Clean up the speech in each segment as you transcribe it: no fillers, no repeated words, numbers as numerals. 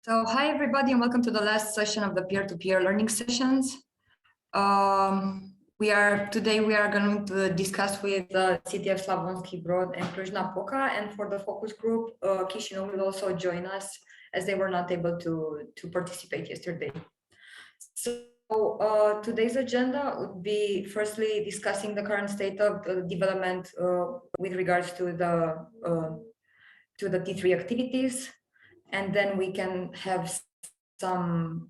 So hi everybody and welcome to the last session of the peer-to-peer learning sessions. Today we are going to discuss with CTF Slavonski Brod and Cluj-Napoca, and for the focus group, Chișinău will also join us as they were not able to participate yesterday. So today's agenda would be firstly discussing the current state of development with regards to the T3 activities. And then we can have some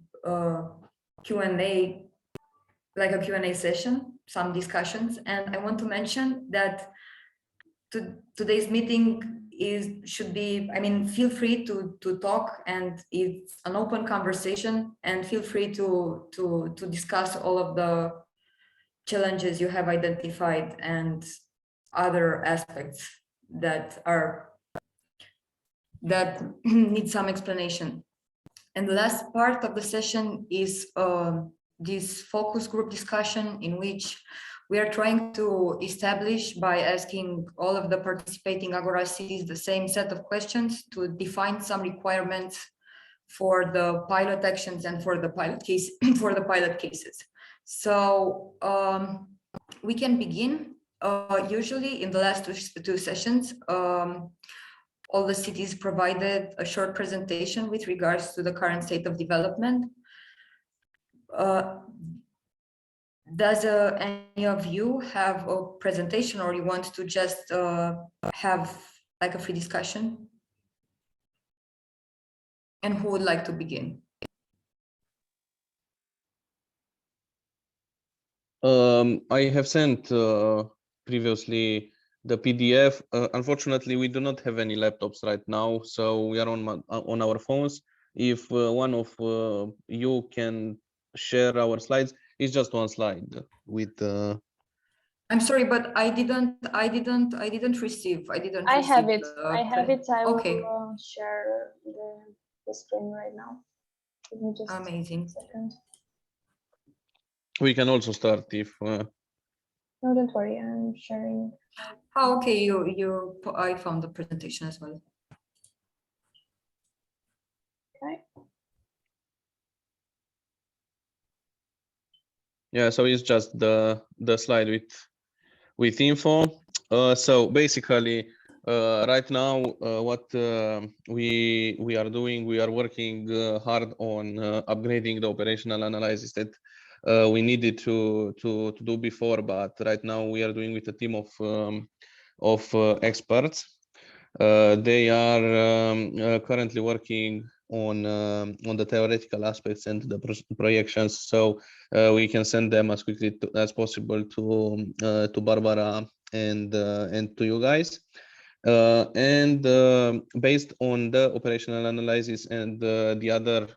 Q&A, like a Q&A session, some discussions. And I want to mention that today's meeting should be, feel free to talk, and it's an open conversation, and feel free to discuss all of the challenges you have identified and other aspects that need some explanation. And the last part of the session is this focus group discussion, in which we are trying to establish, by asking all of the participating AGORA cities the same set of questions, to define some requirements for the pilot actions and for the pilot case for the pilot cases. So we can begin. Usually in the last two sessions, all the cities provided a short presentation with regards to the current state of development. Does any of you have a presentation, or you want to just have like a free discussion? And who would like to begin? I have sent previously the PDF. Unfortunately, we do not have any laptops right now, so we are on our phones. If one of you can share our slides, it's just one slide with. I'm sorry, but I didn't receive. I have it. I have it. I okay. will share the screen right now. Give me just amazing. a second. We can also start if. No, don't worry. I'm sharing. Oh, okay. I found the presentation as well. Okay. Yeah, so it's just the slide with info. So basically, right now, what we are doing, we are working hard on upgrading the operational analysis that we needed to do before, but right now we are doing with a team of experts. They are currently working on the theoretical aspects and the projections, so we can send them as quickly as possible to Barbara and to you guys. And based on the operational analysis and the other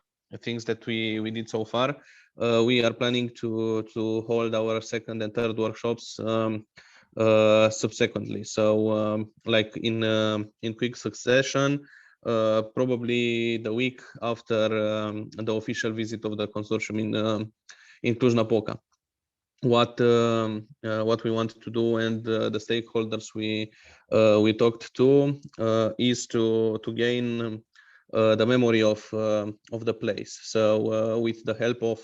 things that we did so far, we are planning to hold our second and third workshops subsequently. So like in quick succession, probably the week after the official visit of the consortium in Cluj-Napoca. What we want to do, and the stakeholders we talked to, is to gain the memory of the place. So with the help of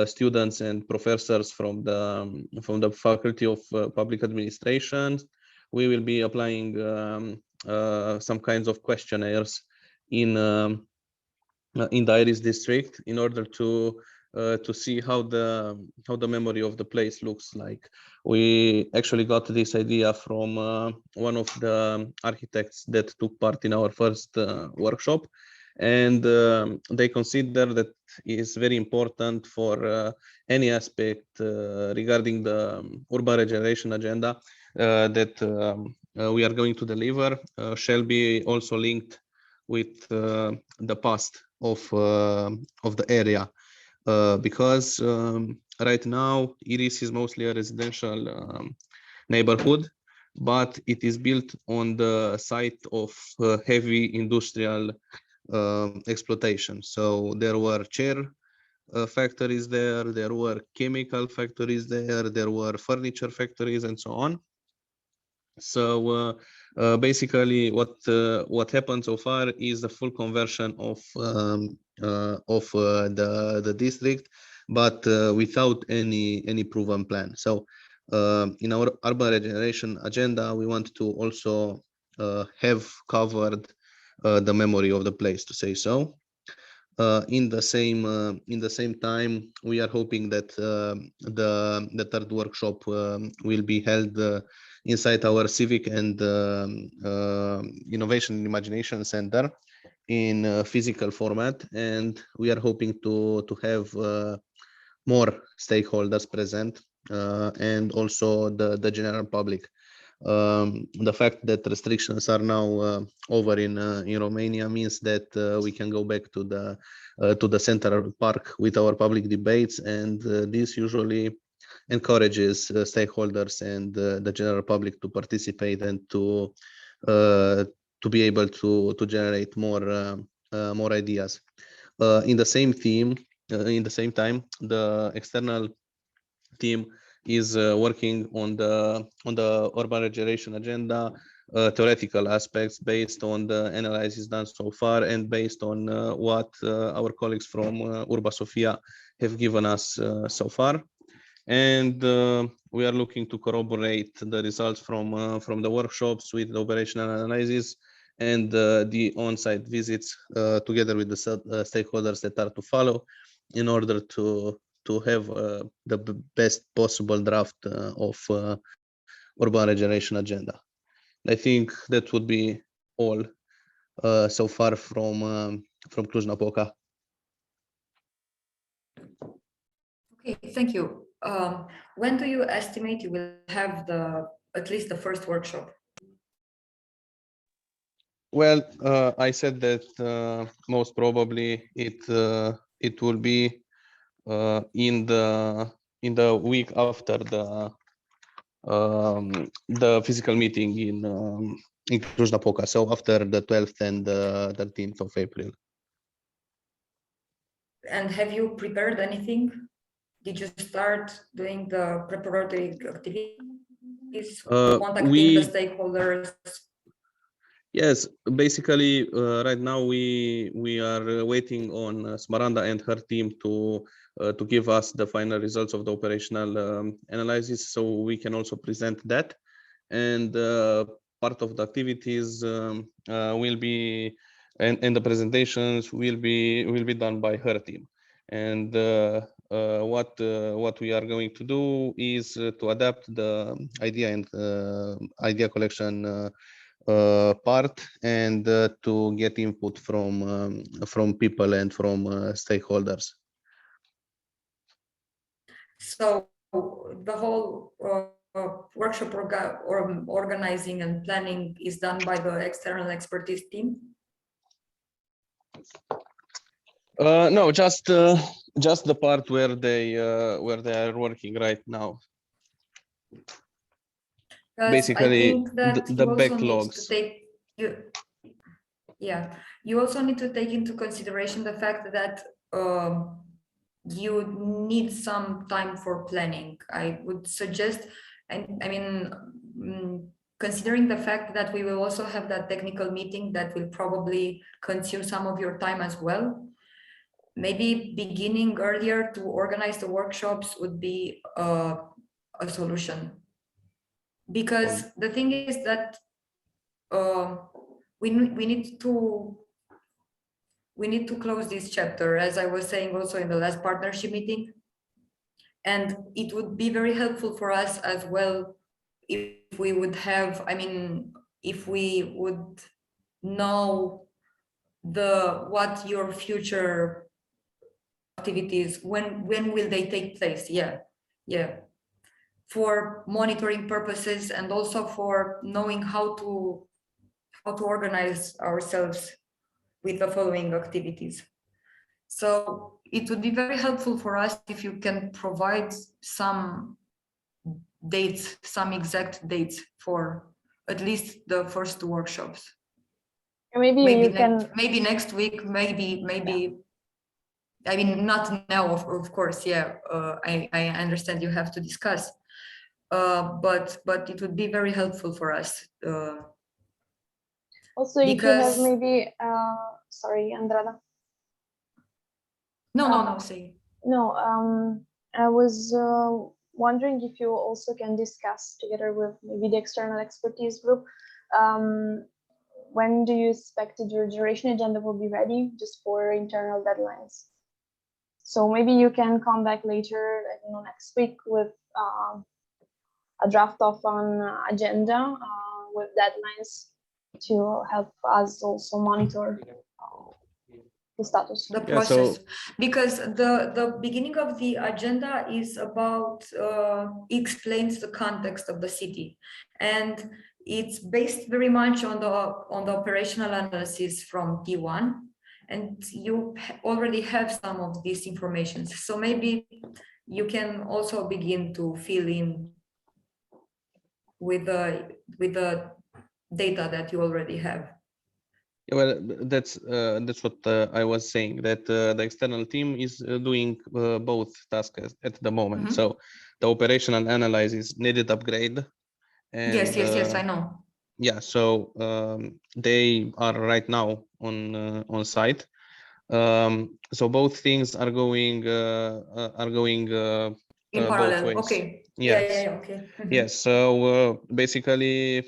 students and professors from the Faculty of Public Administration, we will be applying some kinds of questionnaires in the Iris district in order to see how the memory of the place looks like. We actually got this idea from one of the architects that took part in our first workshop, and they consider that is very important for any aspect regarding the urban regeneration agenda that we are going to deliver shall be also linked with the past of the area, because right now Iris is mostly a residential neighborhood, but it is built on the site of heavy industrial exploitation. So there were chair factories there were chemical factories there were furniture factories, and so on. So basically, what happened so far is the full conversion of the district, but without any proven plan. So in our urban regeneration agenda, we want to also have covered the memory of the place, to say so. In the same time, we are hoping that the third workshop will be held inside our civic and innovation and imagination center in physical format, and we are hoping to have more stakeholders present and also the general public. The fact that restrictions are now over in Romania means that we can go back to the Central Park with our public debates, and this usually encourages stakeholders and the general public to participate and to be able to generate more ideas. In the same theme, in the same time, the external team is working on the urban regeneration agenda, theoretical aspects based on the analysis done so far and based on what our colleagues from Urba Sofia have given us so far. And we are looking to corroborate the results from the workshops with the operational analysis and the on-site visits together with the stakeholders that are to follow in order to have the best possible draft of urban regeneration agenda. I think that would be all so far from Cluj-Napoca. Okay, thank you. When do you estimate you will have at least the first workshop? Well, I said that most probably it will be in the week after the physical meeting in Cluj-Napoca, so after the 12th and the 13th of April. And have you prepared anything? Did you start doing the preparatory activities, contacting the stakeholders? Yes, basically, right now we are waiting on Smaranda and her team to give us the final results of the operational analysis, so we can also present that. And part of the activities will be, and the presentations will be done by her team. And what we are going to do is to adapt the idea and idea collection part and to get input from people and from stakeholders. So the whole workshop organizing and planning is done by the external expertise team? No, just the part where they are working right now. Basically, the backlogs. You also need to take into consideration the fact that you need some time for planning. I would suggest, I mean, considering the fact that we will also have that technical meeting that will probably consume some of your time as well, maybe beginning earlier to organize the workshops would be a solution. Because the thing is that we need to close this chapter, as I was saying also in the last partnership meeting, and it would be very helpful for us as well if we would have, I mean, if we would know what your future activities, when will they take place? Yeah, for monitoring purposes and also for knowing how to organize ourselves with the following activities. So it would be very helpful for us if you can provide some dates, some exact dates for at least the first two workshops. Maybe next week, maybe. Yeah. I mean, not now, of course. Yeah, I understand you have to discuss. but it would be very helpful for us. Also, if you have Because maybe, sorry, Andrada. no, say. No, I was wondering if you also can discuss together with maybe the external expertise group. When do you expect your duration agenda will be ready just for internal deadlines? So maybe you can come back later, I don't know, next week with a draft of an agenda with deadlines to help us also monitor the status. The Yeah, process, so because the beginning of the agenda is about explains the context of the city, and it's based very much on the operational analysis from P1, and you already have some of these information, so maybe you can also begin to fill in with the data that you already have. yeah, well, that's what I was saying, that the external team is doing both tasks at the moment. Mhm. So the operational analysis needed upgrade. And, Yes, I know. yeah, so they are right now on site. So both things are going In both parallel, ways. okay. Yes. Yeah, okay. Mhm. Yes, so basically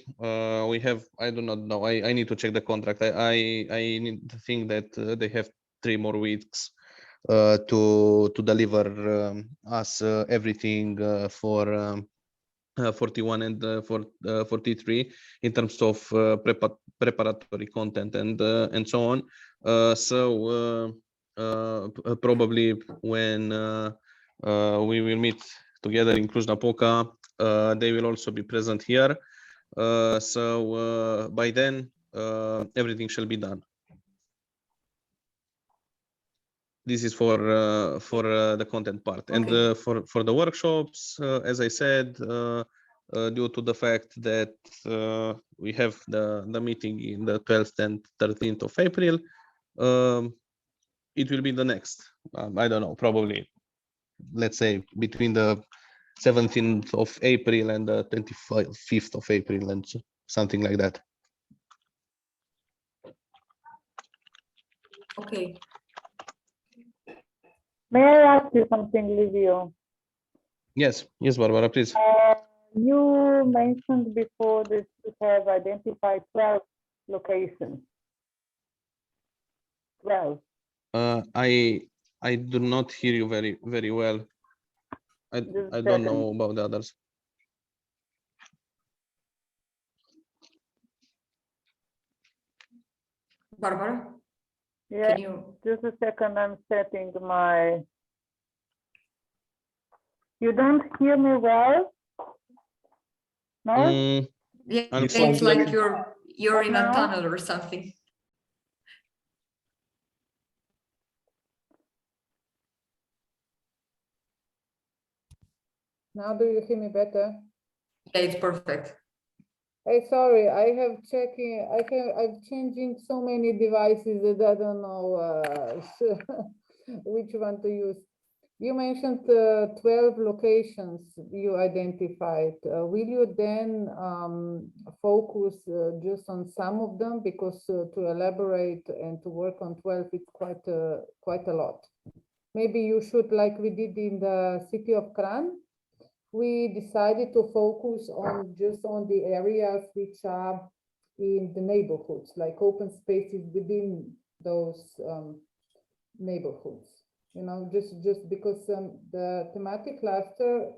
we have, I do not know, I need to check the contract. I need to think that they have 3 more weeks to deliver us everything for 41 and for 43 in terms of preparatory content and so on. Probably when we will meet together in Cluj-Napoca, they will also be present here. By then, everything shall be done. This is for the content part. Okay. And for the workshops, as I said, due to the fact that we have the meeting in the 12th and 13th of April, it will be the next. I don't know, probably, let's say between the 17th of April and the 25th of April and something like that. Okay. May I ask you something, Livio? Yes, Barbara, please. You mentioned before that you have identified 12 locations. 12. I do not hear you very well. I don't know about the others. Barbara? Yeah, Can you? just a second, I'm setting my... You don't hear me well? No? Yeah, Unfortunately, it's like you're in a now? tunnel or something. Now do you hear me better? Yeah, it's perfect. Hey, sorry, I'm changing so many devices that I don't know which one to use. You mentioned 12 locations you identified. Will you then focus just on some of them? Because to elaborate and to work on 12, it's quite a lot. Maybe you should, like we did in the city of Kran, we decided to focus on just on the areas which are in the neighborhoods, like open spaces within those neighborhoods. You know, just because the thematic cluster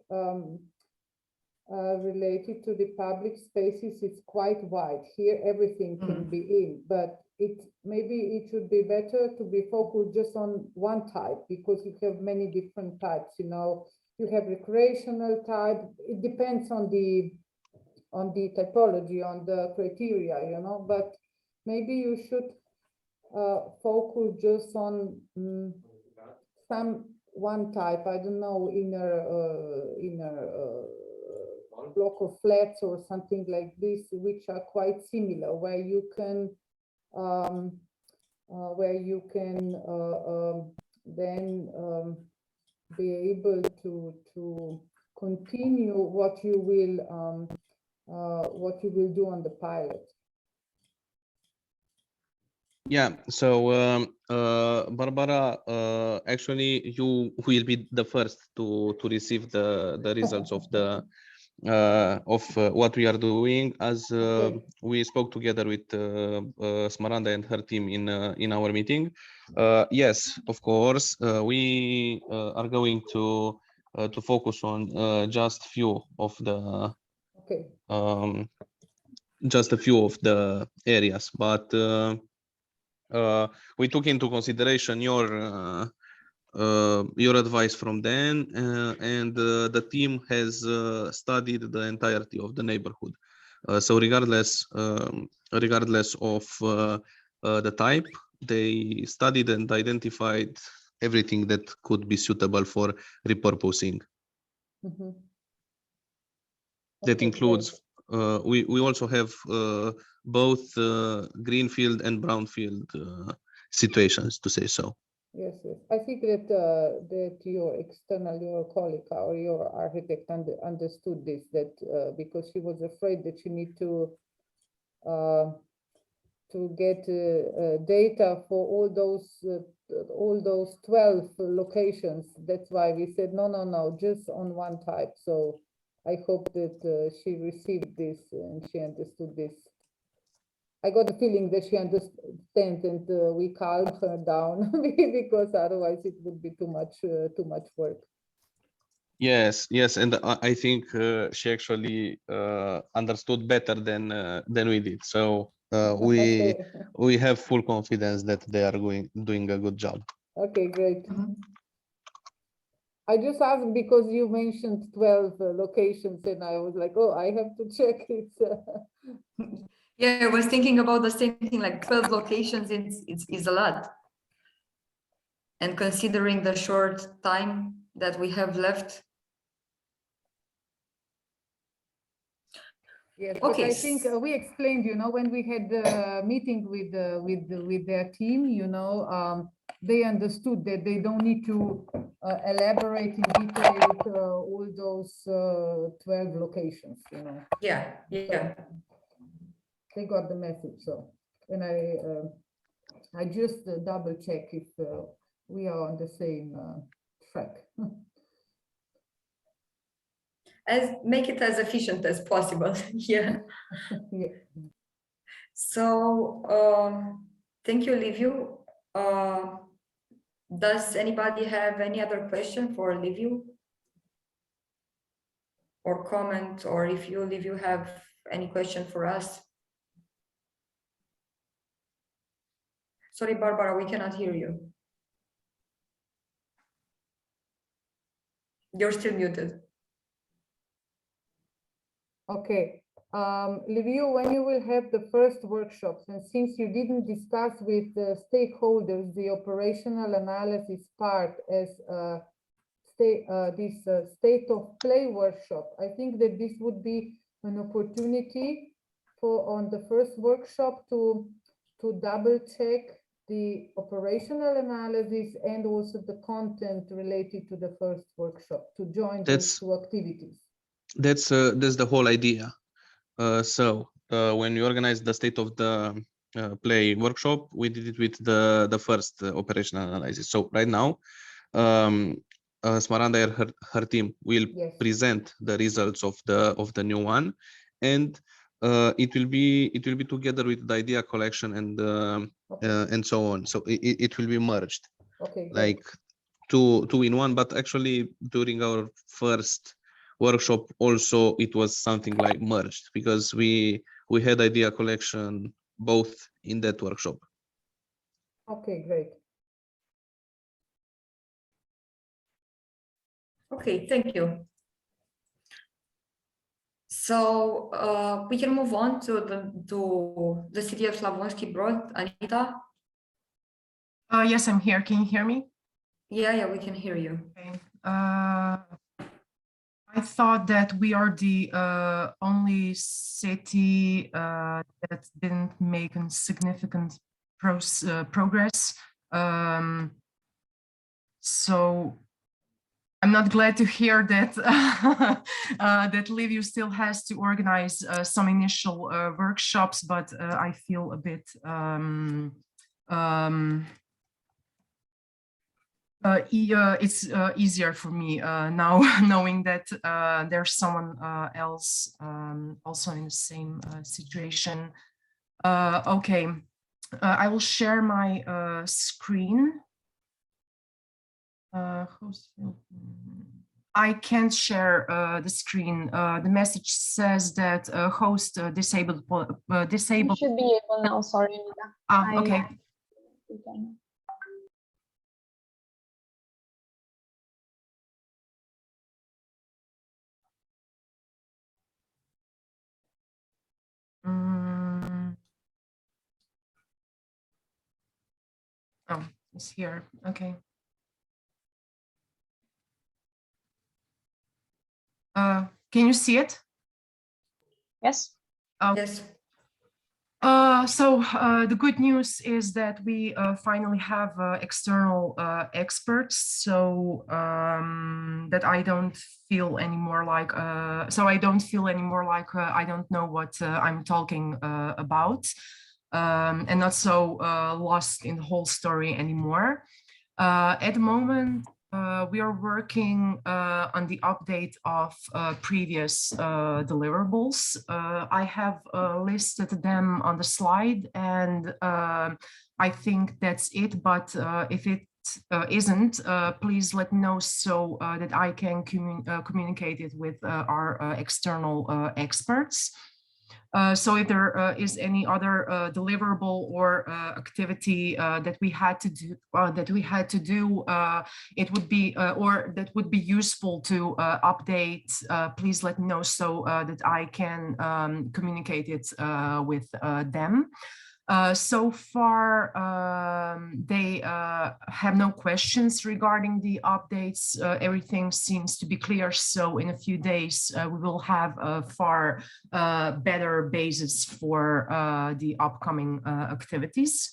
related to the public spaces is quite wide. Here, everything can be in, but maybe it should be better to be focused just on one type, because you have many different types. You know, you have recreational type. It depends on the typology, on the criteria. You know, but maybe you should focus just on one type. I don't know, inner block of flats or something like this, which are quite similar, where you can then be able to continue what you will do on the pilot. Yeah, so Barbara, actually you will be the first to receive the results of the what we are doing, as Okay. we spoke together with Smaranda and her team in our meeting. Yes, of course, we are going to focus on just few of the Okay. just a few of the areas, but we took into consideration your advice from then, and the team has studied the entirety of the neighborhood. So regardless of the type, they studied and identified everything that could be suitable for repurposing. Mhm. That Okay, includes we also have both greenfield and brownfield situations, to say so. Yes, yes. I think that your colleague or your architect understood this, that because she was afraid that she need to get data for all those 12 locations. That's why we said no, just on one type. So I hope that she received this and she understood this. I got the feeling that she understands, and we calmed her down because otherwise it would be too much work. Yes, and I think she actually understood better than we did. So Okay. we have full confidence that they are doing a good job. Okay, great. Mhm. I just asked because you mentioned 12 locations, and I was like, oh, I have to check it. Yeah, I was thinking about the same thing, like 12 locations is a lot. And considering the short time that we have left. Yes, but Okay. I think we explained, when we had the meeting with their team, they understood that they don't need to elaborate in detail all those 12 locations, Yeah. They got the message. So, and I just double check if we are on the same track. Make it as efficient as possible. Yeah. Yeah. So thank you, Liviu. Does anybody have any other question for Liviu? Or comment, or if you, Liviu, have any question for us? Sorry, Barbara, we cannot hear you. You're still muted. Okay. Liviu, when you will have the first workshops, and since you didn't discuss with the stakeholders the operational analysis part as this state of play workshop, I think that this would be an opportunity for on the first workshop to double check the operational analysis and also the content related to the first workshop, to join those two activities. That's the whole idea. So when we organized the state of the play workshop, we did it with the first operational analysis. So right now, Smaranda and her team will present the results of the new one, and it will be together with the idea collection and so on. So it will be merged, okay, like two in one. But actually, during our first workshop also it was something like merged, because we had idea collection both in that workshop. Okay, great. Okay, thank you. So we can move on to the city of Slavonski Brod. Anita? Yes, I'm here. Can you hear me? Yeah, we can hear you. Okay. I thought that we are the only city that didn't make a significant progress. So I'm not glad to hear that that Liviu still has to organize some initial workshops, but I feel a bit it's easier for me now knowing that there's someone else also in the same situation. Okay, I will share my screen. I can't share the screen. The message says that host disabled. You should be able now. Sorry, Nida. Ah, okay. Oh, it's here. Okay. Can you see it? Yes. Yes. So the good news is that we finally have external experts, so that I don't feel anymore like I don't feel anymore like I don't know what I'm talking about, and not so lost in the whole story anymore. At the moment, we are working on the update of previous deliverables. I have listed them on the slide, and I think that's it. But if it isn't, please let me know so that I can communicate it with our external experts. So if there is any other deliverable or activity that we had to do, it would be or that would be useful to update. Please let me know so that I can communicate it with them. So far, they have no questions regarding the updates. Everything seems to be clear. So in a few days, we will have a far better basis for the upcoming activities.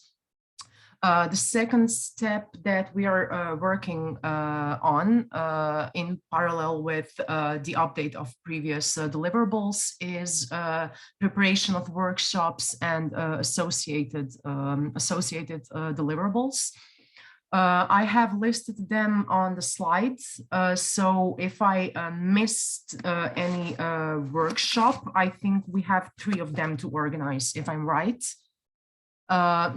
The second step that we are working on in parallel with the update of previous deliverables is preparation of workshops and associated deliverables. I have listed them on the slides. So if I missed any workshop, I think we have 3 of them to organize, if I'm right.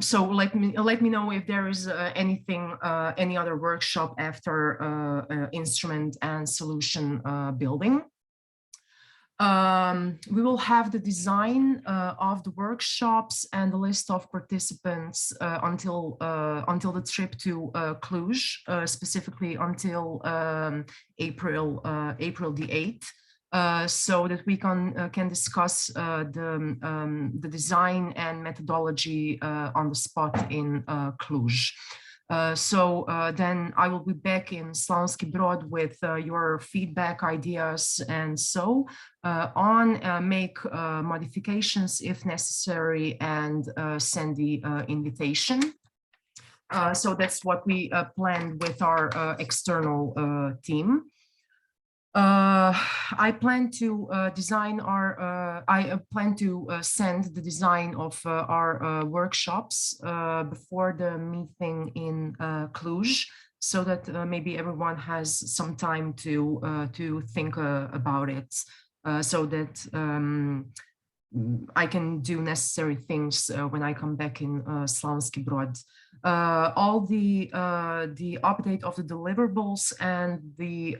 So let me know if there is anything, any other workshop after instrument and solution building. We will have the design of the workshops and the list of participants until the trip to Cluj, specifically until April the 8th. So that we can discuss the design and methodology on the spot in Cluj. Then I will be back in Slavonski Brod with your feedback, ideas, and so on. Make modifications if necessary and send the invitation. So that's what we planned with our external team. I plan to design our. I plan to send the design of our workshops before the meeting in Cluj, so that maybe everyone has some time to think about it, so that I can do necessary things when I come back in Slavonski Brod. All the update of the deliverables and the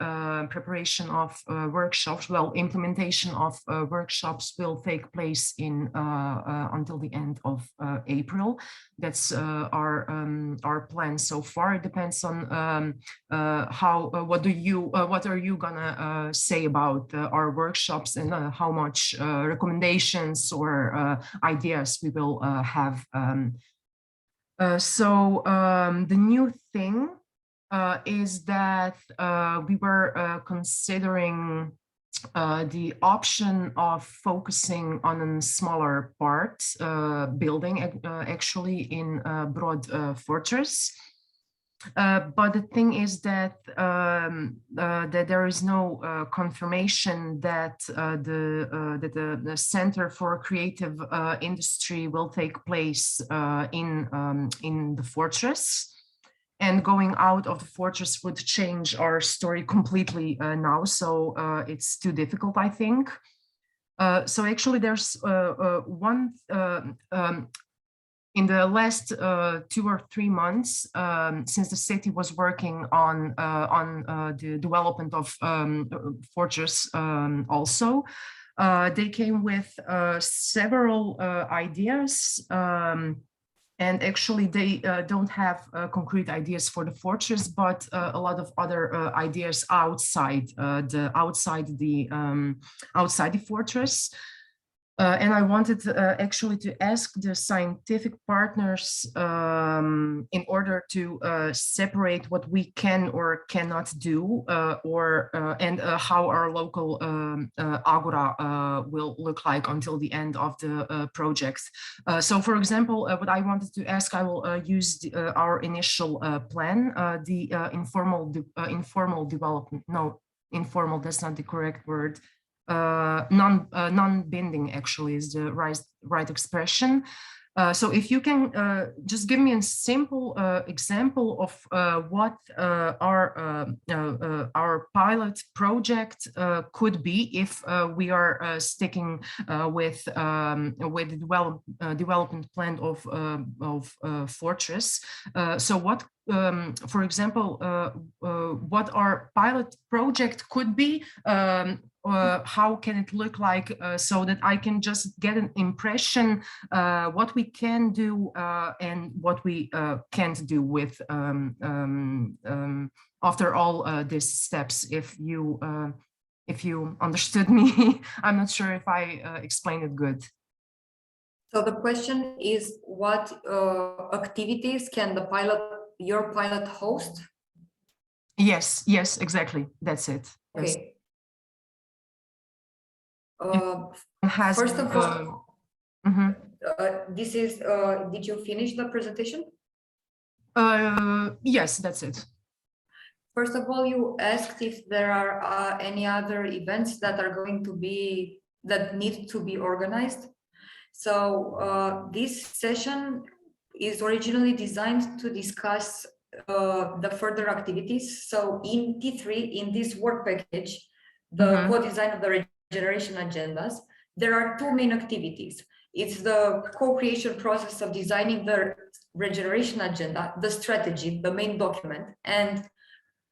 preparation of workshops, well, implementation of workshops will take place in until the end of April. That's our plan so far. It depends on what are you gonna say about our workshops and how much recommendations or ideas we will have. The new thing is that we were considering the option of focusing on a smaller part building actually in Brod Fortress. But the thing is that that there is no confirmation that the Center for Creative Industry will take place in the fortress. And going out of the fortress would change our story completely now. So it's too difficult, I think. So actually, there's one in the last 2 or 3 months, since the city was working on the development of fortress also, they came with several ideas. And actually, they don't have concrete ideas for the fortress, but a lot of other ideas outside the fortress. And I wanted actually to ask the scientific partners in order to separate what we can or cannot do, and how our local Agora will look like until the end of the project. So, for example, what I wanted to ask, I will use our initial plan, the informal development. No, informal, that's not the correct word. Non-binding actually is the right expression. So if you can just give me a simple example of what our pilot project could be if we are sticking with the development plan of Fortress. So what, for example, what our pilot project could be, how can it look like, so that I can just get an impression what we can do and what we can't do with after all these steps. If you understood me, I'm not sure if I explained it good. So the question is, what activities can your pilot host? Yes, exactly. That's it. Yes. Okay. First of all, this is, did you finish the presentation? Yes, that's it. First of all, you asked if there are any other events that are going to be, that need to be organized. So this session is originally designed to discuss the further activities. So in T3, in this work package, the co-design of the regeneration agendas, there are two main activities. It's the co-creation process of designing the regeneration agenda, the strategy, the main document, and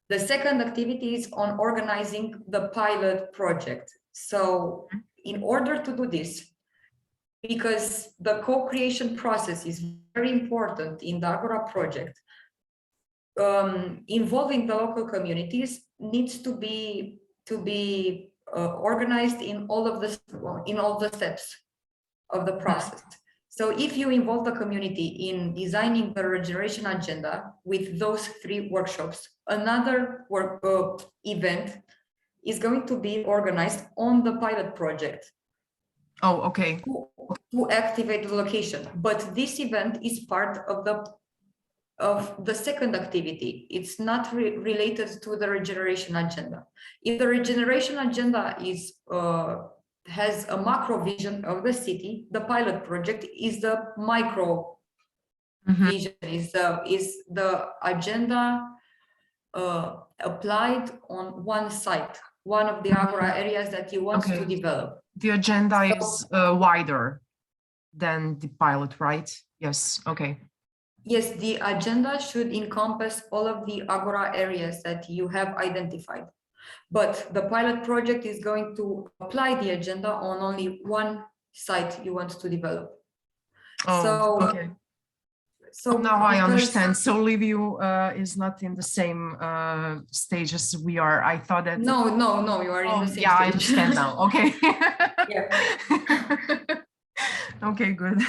the second activity is on organizing the pilot project. So in order to do this, because the co-creation process is very important in the Agora project, involving the local communities needs to be organized in all of the steps of the process. So if you involve the community in designing the regeneration agenda with those 3 workshops, another event is going to be organized on the pilot project. Oh, okay. To activate the location, but this event is part of the second activity. It's not related to the regeneration agenda. If the regeneration agenda is has a macro vision of the city, the pilot project is the micro vision, is the agenda applied on one site, one of the Agora areas that you want to develop. The agenda is wider than the pilot, right? Yes, okay. Yes, the agenda should encompass all of the Agora areas that you have identified. But the pilot project is going to apply the agenda on only one site you want to develop. Oh, okay. So now I understand. So Liviu is not in the same stage as we are. I thought that. No, you are in the same stage. I understand now. Okay. Yeah. Okay, good.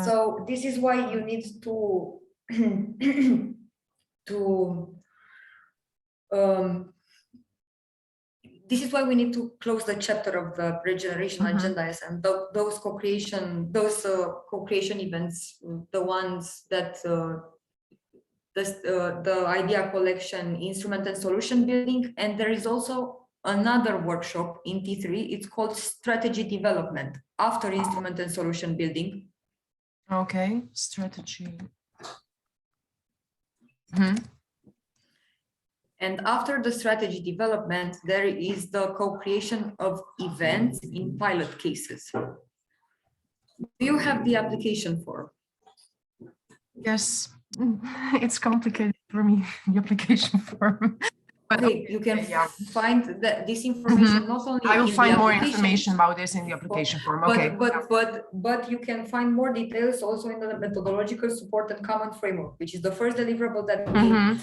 So this is why you need to this is why we need to close the chapter of the regeneration agendas and those co-creation events, the ones that the idea collection, instrument and solution building, and there is also another workshop in T3. It's called strategy development after instrument and solution building. Okay, strategy. Mhm. And after the strategy development, there is the co-creation of events in pilot cases. Do you have the application form? Yes, it's complicated for me, the application form. But Okay, you can yeah. find this information not only I will in find the more application, information about this in the application form. Okay. but you can find more details also in the methodological support and common framework, which is the first deliverable that we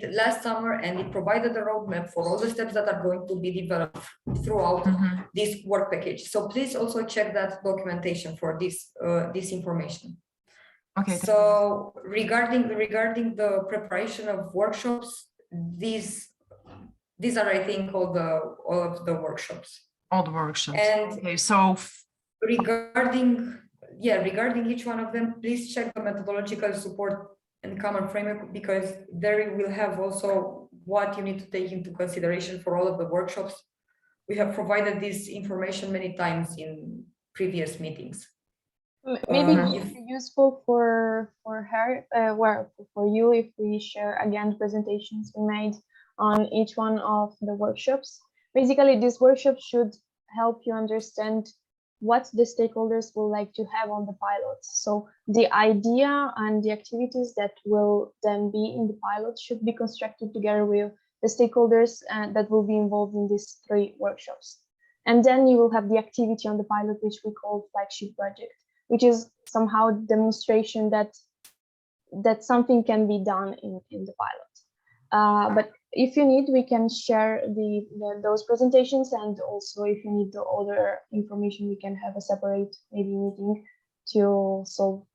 did last summer, and it provided a roadmap for all the steps that are going to be developed throughout this work package. So please also check that documentation for this information. Okay. So regarding the preparation of workshops, these are, I think, all of the workshops. All the workshops. And okay, so regarding each one of them, please check the methodological support and common framework, because there you will have also what you need to take into consideration for all of the workshops. We have provided this information many times in previous meetings. Maybe it would be useful for her, for you, if we share again presentations we made on each one of the workshops. Basically, this workshop should help you understand what the stakeholders will like to have on the pilot. So the idea and the activities that will then be in the pilot should be constructed together with the stakeholders that will be involved in these 3 workshops. And then you will have the activity on the pilot, which we call flagship project, which is somehow demonstration that something can be done in the pilot. But if you need, we can share those presentations, and also if you need the other information, we can have a separate maybe meeting to solve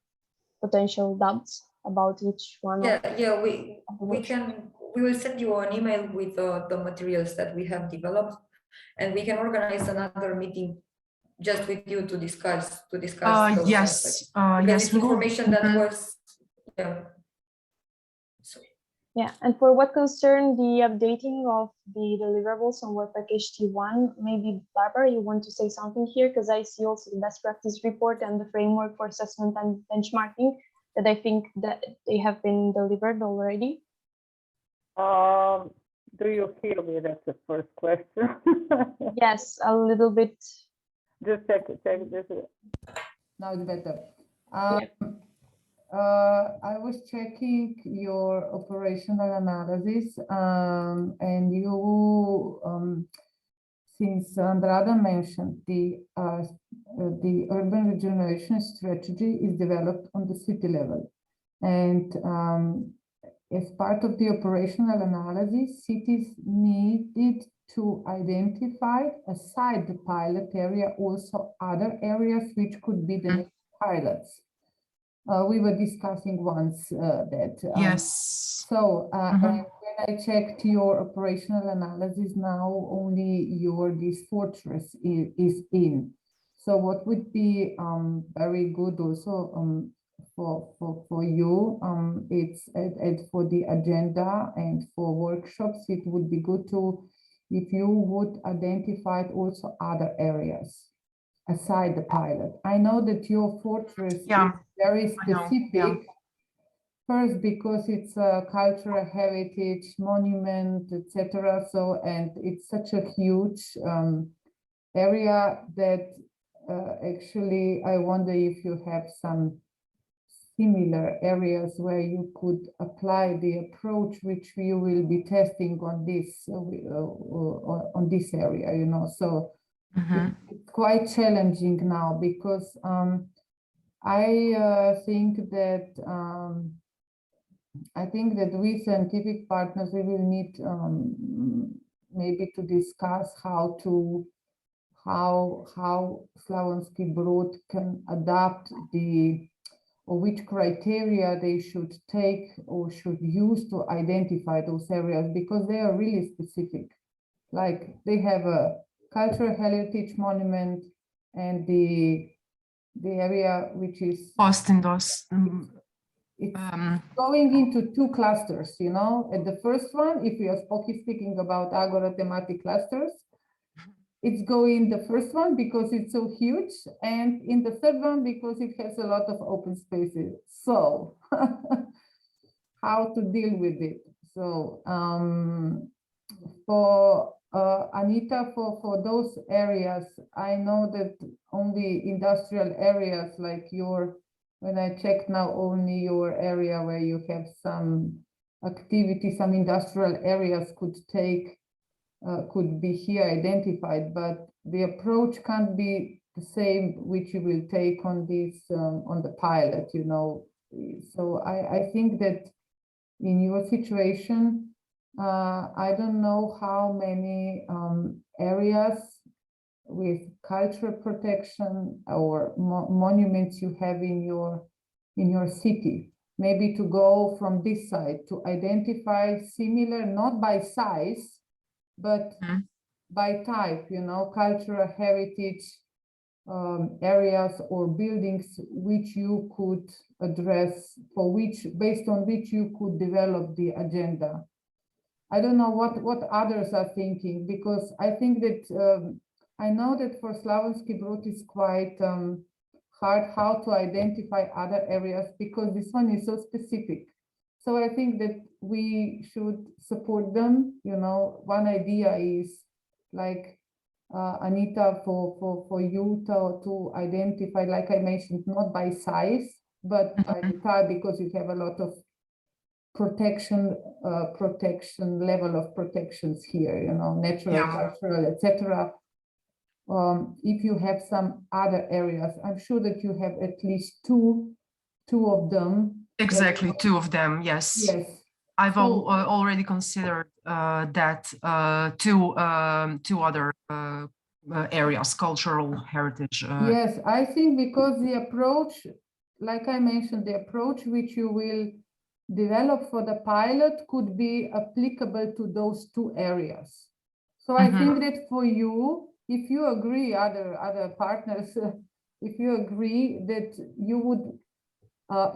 potential doubts about each one. We will send you an email with the materials that we have developed, and we can organize another meeting just with you to discuss those yes, aspects. yes, it's information that was Yeah, and for what concern the updating of the deliverables on work package T1, maybe Barbara, you want to say something here, because I see also the best practice report and the framework for assessment and benchmarking that I think that they have been delivered already. Do you hear me? That's the first question. Yes, a little bit. Just check this. Now it's better. Yeah. I was checking your operational analysis, and you, since Andrada mentioned the urban regeneration strategy is developed on the city level, and as part of the operational analysis, cities needed to identify, aside the pilot area, also other areas which could be the next pilots. We were discussing once that. Yes. So and when I checked your operational analysis, now only this fortress is in. So what would be very good also for you, it's for the agenda and for workshops, it would be good to, if you would identify also other areas aside the pilot. I know that your fortress is very specific. First, because it's a cultural heritage monument, etc. So, and it's such a huge area that actually I wonder if you have some similar areas where you could apply the approach which you will be testing on this area, you know. So it's quite challenging now, because I think that we scientific partners, we will need maybe to discuss how Slavonski Brod can adapt or which criteria they should take or should use to identify those areas, because they are really specific. Like they have a cultural heritage monument, and the area which is it's Um, going into two clusters, you know. At the first one, if we are speaking about Agora thematic clusters, it's going the first one because it's so huge, and in the third one because it has a lot of open spaces. So how to deal with it? So for Anita, for those areas, I know that only industrial areas like when I check now, only your area where you have some activity, some industrial areas could be here identified, but the approach can't be the same which you will take on this on the pilot, you know. So I think that in your situation, I don't know how many areas with cultural protection or monuments you have in your city. Maybe to go from this side to identify similar, not by size, but by type, you know, cultural heritage areas or buildings which you could address, based on which you could develop the agenda. I don't know what others are thinking, because I think that I know that for Slavonski Brod is quite hard how to identify other areas, because this one is so specific. So I think that we should support them. You know, one idea is like Anita, for you to identify, like I mentioned, not by size, but by the type, because you have a lot of protection level of protections here, you know, natural, cultural, etc. If you have some other areas, I'm sure that you have at least two of them. Exactly, two of them, yes. Yes. I've So- already considered that two other areas, cultural heritage. Yes, I think because the approach, like I mentioned, the approach which you will develop for the pilot could be applicable to those two areas. So I think that for you, if you agree, other partners, if you agree that you would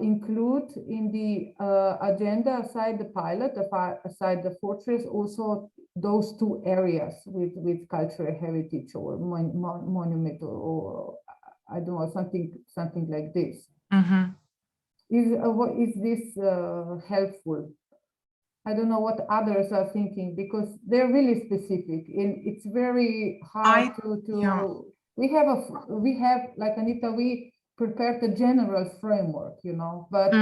include in the agenda, aside the pilot, aside the fortress, also those two areas with cultural heritage or monument, or I don't know, something like this. What is this helpful? I don't know what others are thinking, because they're really specific, and it's very hard we have, like Anita, we prepared a general framework, you know, but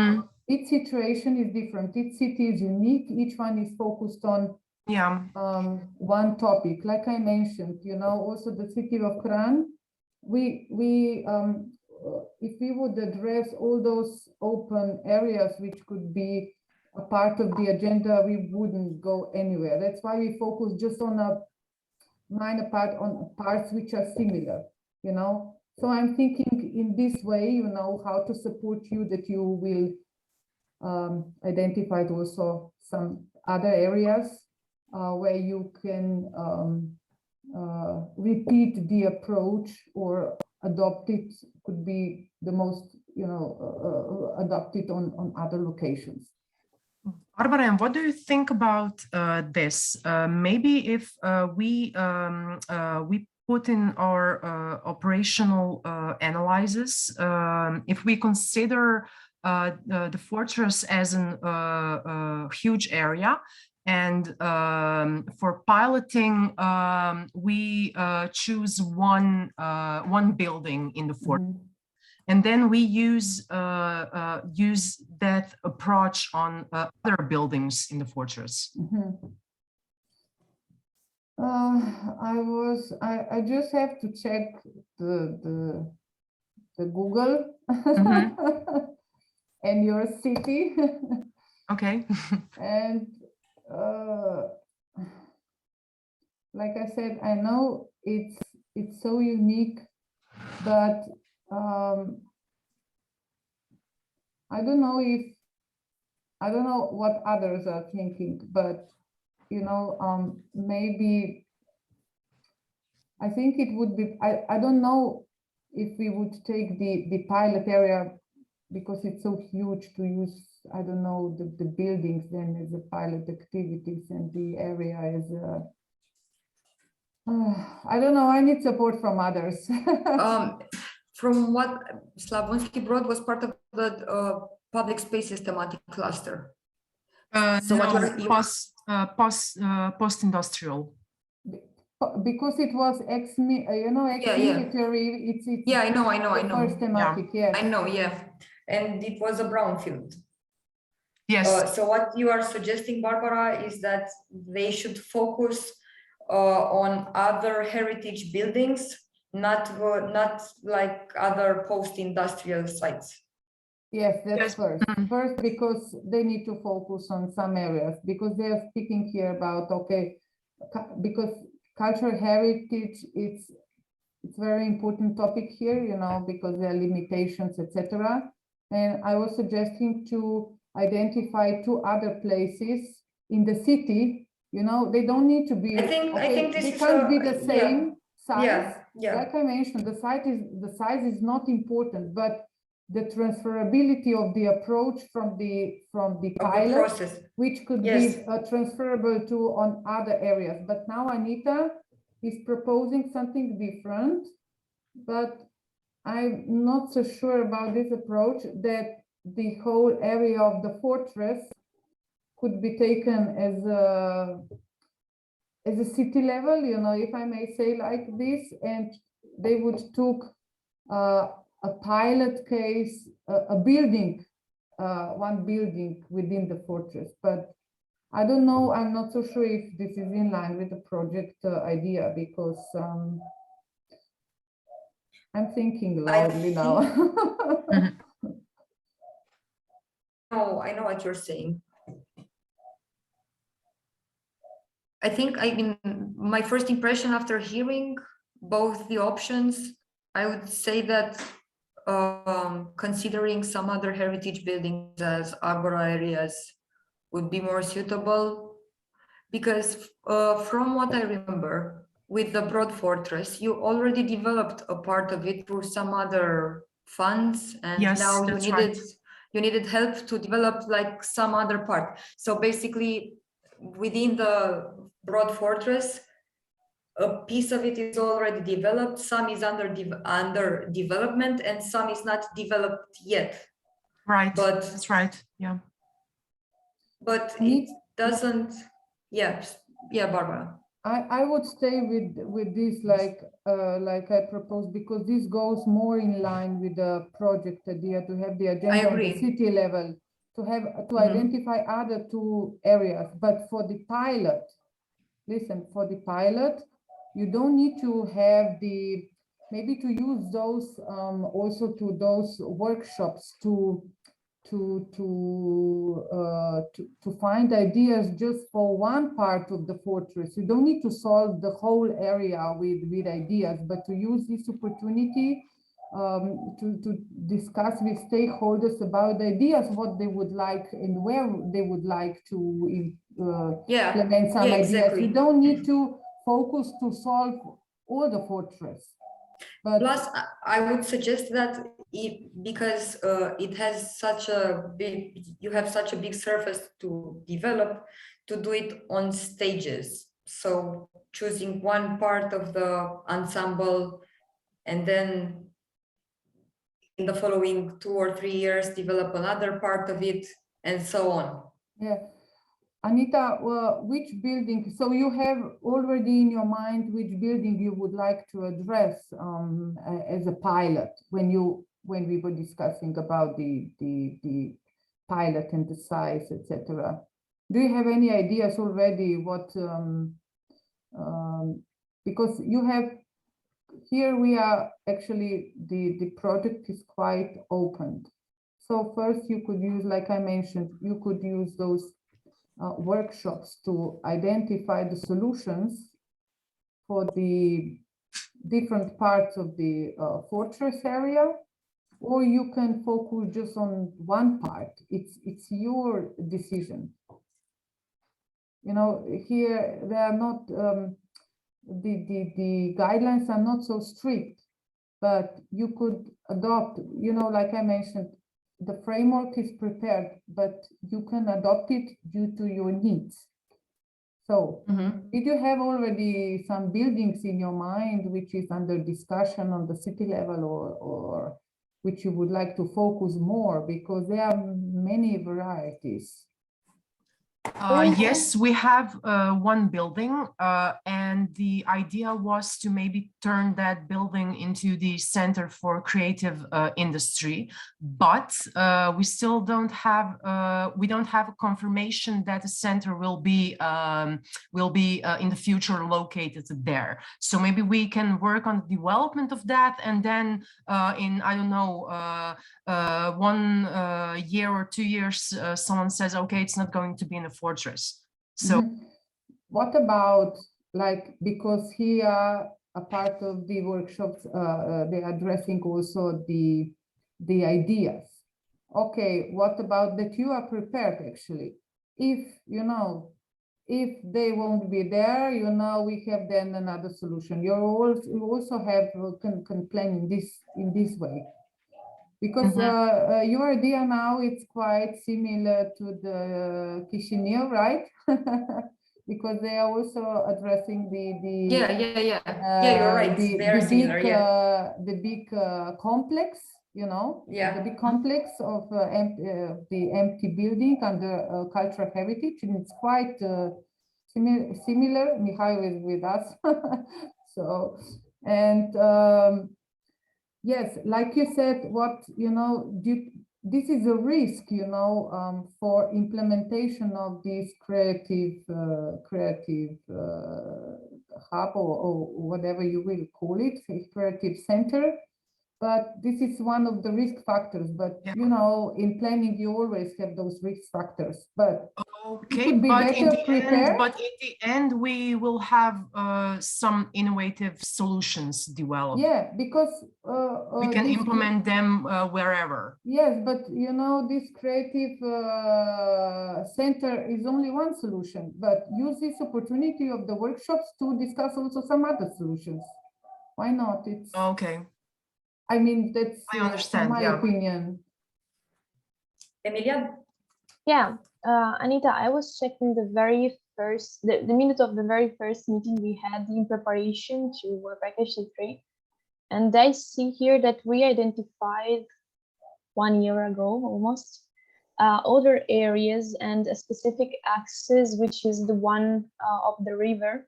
each situation is different. Each city is unique. Each one is focused on one topic. Like I mentioned, you know, also the city of Kran, if we would address all those open areas which could be a part of the agenda, we wouldn't go anywhere. That's why we focus just on a minor part, on parts which are similar, you know. So I'm thinking in this way, you know, how to support you, that you will identify also some other areas where you can repeat the approach or adopt it, could be the most, you know, adopt it on other locations. Barbara, and what do you think about this? Maybe if we put in our operational analysis, if we consider the fortress as a huge area, and for piloting, we choose one building in the fortress. And then we use that approach on other buildings in the fortress. I just have to check the Google and your city. Okay. And like I said, I know it's so unique, but I don't know what others are thinking, but you know, maybe I think it would be, I don't know if we would take the pilot area because it's so huge to use, I don't know, the buildings then as a pilot activities and the area as a, I don't know, I need support from others. From what Slavonsky brought was part of the public spaces thematic cluster. So what No, post-industrial. Because it was ex-military, it's Yeah, I know. the first thematic, yes. I know, yeah. And it was a brownfield. Yes. So what you are suggesting, Barbara, is that they should focus on other heritage buildings, not like other post-industrial sites. Yes, that's Yes. first. First, because they need to focus on some areas, because they are speaking here about, okay, because cultural heritage, it's very important topic here, you know, because there are limitations, etc. And I was suggesting to identify 2 other places in the city, you know, they don't need to be, I think this they is can't be the same size. Yeah. Like I mentioned, the size is not important, but the transferability of the approach from the pilot, process. which could Yes. be transferable to on other areas. But now Anita is proposing something different, but I'm not so sure about this approach, that the whole area of the fortress could be taken as a city level, you know, if I may say like this, and they would took a pilot case, a building, one building within the fortress. But I don't know, I'm not so sure if this is in line with the project idea, because I'm thinking loudly now. Oh, I know what you're saying. I think, I mean, my first impression after hearing both the options, I would say that considering some other heritage buildings as Agora areas would be more suitable, because from what I remember, with the Broad Fortress, you already developed a part of it through some other funds, and Yes, now you that's needed right. you needed help to develop like some other part. So basically, within the Broad Fortress, a piece of it is already developed, some is under development, and some is not developed yet. Right. But That's right. Yeah. but it doesn't. Yeah, Barbara. I would stay with this like I proposed, because this goes more in line with the project idea, to have the agenda on the agree. city level, to identify other 2 areas. But for the pilot, listen, for the pilot, you don't need to have maybe to use those also to those workshops to find ideas just for one part of the fortress. You don't need to solve the whole area with ideas, but to use this opportunity to discuss with stakeholders about the ideas, what they would like and where they would like to implement some ideas. Exactly. You don't need to focus to solve all the fortress. But plus, I would suggest that because it has such a big, you have such a big surface to develop, to do it on stages. So choosing one part of the ensemble, and then in the following 2 or 3 years, develop another part of it, and so on. Yeah. Anita, which building, so you have already in your mind which building you would like to address as a pilot when we were discussing about the pilot and the size, etc. Do you have any ideas already what, because you have, here we are actually, the project is quite open. So first you could use, like I mentioned, you could use those workshops to identify the solutions for the different parts of the fortress area, or you can focus just on one part. It's your decision. You know, here they are not the guidelines are not so strict, but you could adopt, you know, like I mentioned, the framework is prepared, but you can adopt it due to your needs. So did you have already some buildings in your mind which is under discussion on the city level, or which you would like to focus more, because there are many varieties? Yes, we have one building, and the idea was to maybe turn that building into the Center for Creative Industry, but we still don't have a confirmation that the center will be in the future located there. So maybe we can work on the development of that, and then in, I don't know, 1 year or 2 years, someone says, okay, it's not going to be in a fortress. So what about, like, because here a part of the workshops they're addressing also the ideas. Okay, what about that you are prepared actually? If you know, if they won't be there, you know, we have then another solution. You also have can plan in this way. Because your idea now is quite similar to the Chisinau, right? Because they are also addressing the you're right. They are similar. the big complex, you know, Yeah. the big complex of the empty building under cultural heritage, and it's quite similar. Mikhail is with us, so and. Yes, like you said, what, you know, this is a risk, you know, for implementation of this creative hub or whatever you will call it, creative center. But this is one of the risk factors. But you know, in planning, you always have those risk factors. But okay, but in the end, we will have some innovative solutions developed. Yeah, because we can implement them wherever. Yes, but you know, this creative center is only one solution. But use this opportunity of the workshops to discuss also some other solutions. Why not? It's okay. I mean, that's I understand. my opinion. Emilia? Yeah, Anita, I was checking the very first, the minute of the very first meeting we had in preparation to package the trade. And I see here that we identified 1 year ago almost other areas and a specific axis, which is the one of the river,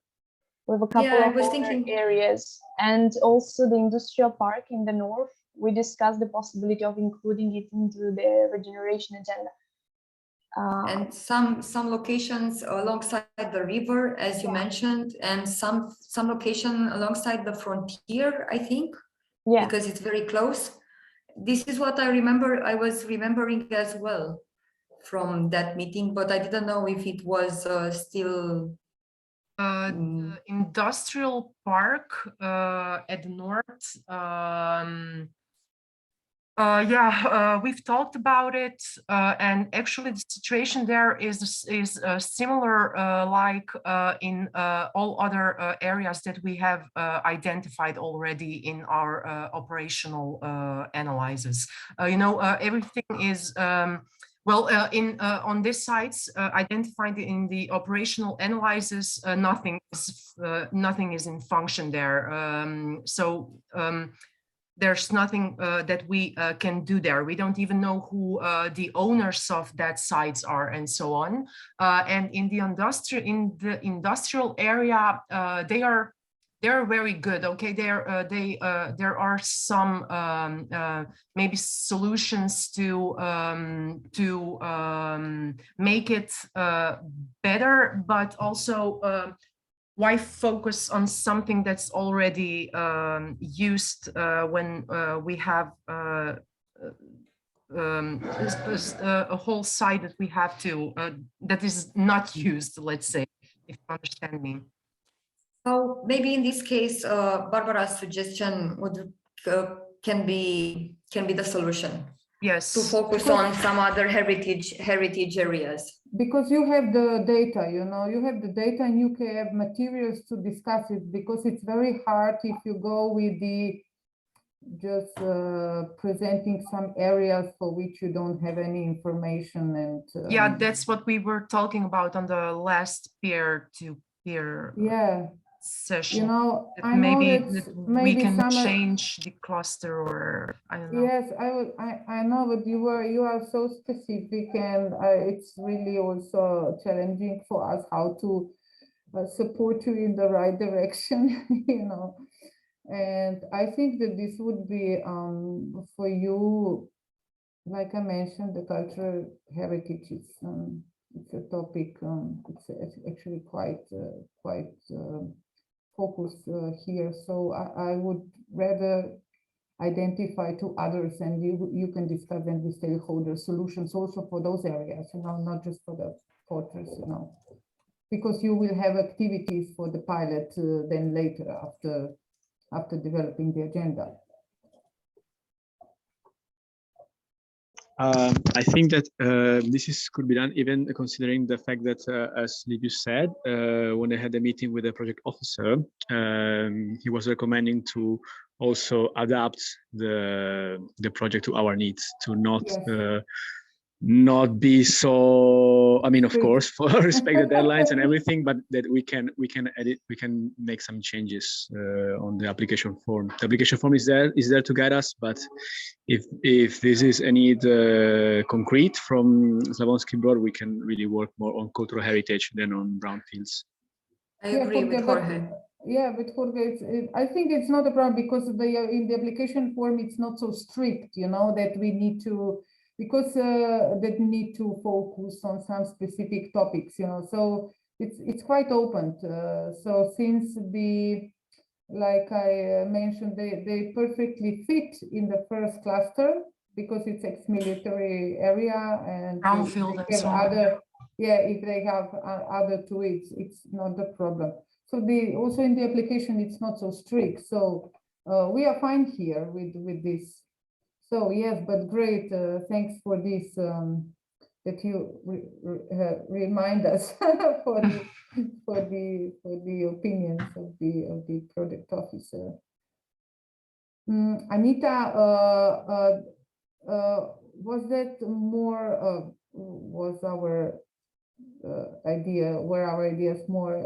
with a couple of other areas, and also the industrial park in the north. We discussed the possibility of including it into the regeneration agenda. And some locations alongside the river, as you mentioned, and some location alongside the frontier, I think, because it's very close. This is what I remember. I was remembering as well from that meeting, but I didn't know if it was still. The industrial park at the north. We've talked about it, and actually the situation there is similar like in all other areas that we have identified already in our operational analyses. You know, everything is on this sites identified in the operational analysis, nothing is in function there. There's nothing that we can do there. We don't even know who the owners of that sites are, and so on. And in the industrial area, they're very good. Okay, there are some maybe solutions to make it better, but also why focus on something that's already used when we have a whole site that we have to that is not used, let's say, if you understand me. So maybe in this case, Barbara's suggestion can be the solution. Yes. To focus on some other heritage areas. Because you have the data, you know, you have the data and you can have materials to discuss it, because it's very hard if you go with the just presenting some areas for which you don't have any information and Yeah, that's what we were talking about on the last peer-to-peer yeah, session. you know, That I know maybe that we maybe can some change the cluster, or I don't know. yes, I know, but you are so specific, and it's really also challenging for us how to support you in the right direction, you know. And I think that this would be for you, like I mentioned, the cultural heritage is it's a topic. It's actually quite focused here. So I would rather identify to others, and you can discuss them with stakeholder solutions also for those areas, you know, not just for the porters, you know, because you will have activities for the pilot then later after developing the agenda. I think that this could be done even considering the fact that, as Liviu said, when I had a meeting with the project officer, he was recommending to also adapt the project to our needs, to not Yes. Not be so. I mean, of Strict. course, for respect the deadlines and everything, but that we can edit, we can make some changes on the application form. The application form is there to guide us, but if this is any concrete from Slavonski Brod, we can really work more on cultural heritage than on brownfields. I agree with Jorge. Yeah, but Jorge, I think it's not a problem because in the application form, it's not so strict, you know, that we need to, because that need to focus on some specific topics, you know, so it's quite open. So since like I mentioned, they perfectly fit in the first cluster because it's ex-military area, and Brownfield and so on. other, yeah, if they have other two, it's not the problem. So also in the application, it's not so strict. So we are fine here with this. So yes, but great. Thanks for this, that you remind us for the opinions of the project officer. Anita, was that more was our idea? Were our ideas more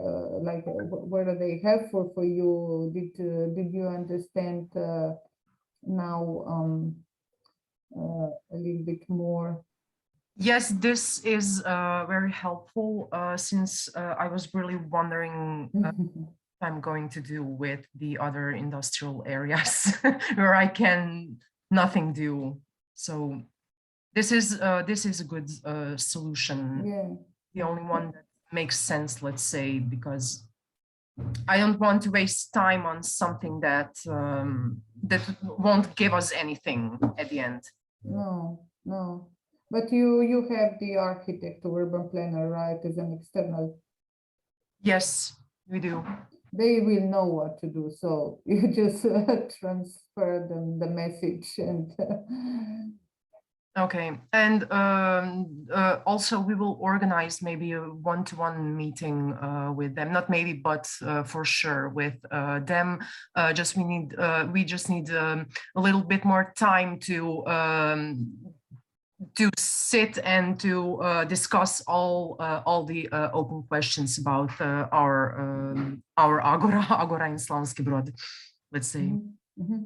like were they helpful for you? Did you understand now a little bit more? Yes, this is very helpful since I was really wondering what I'm going to do with the other industrial areas where I can nothing do. So this is a good solution. Yeah. The only one that makes sense, let's say, because I don't want to waste time on something that that won't give us anything at the end. No, no. But you have the architect or urban planner, right, as an external. Yes, we do. They will know what to do, so you just transfer them the message and. Okay, and also we will organize maybe a one-to-one meeting with them. Not maybe, but for sure with them. We just need a little bit more time to sit and to discuss all the open questions about our Agora in Slavonski Brod, let's say. Mm-hmm.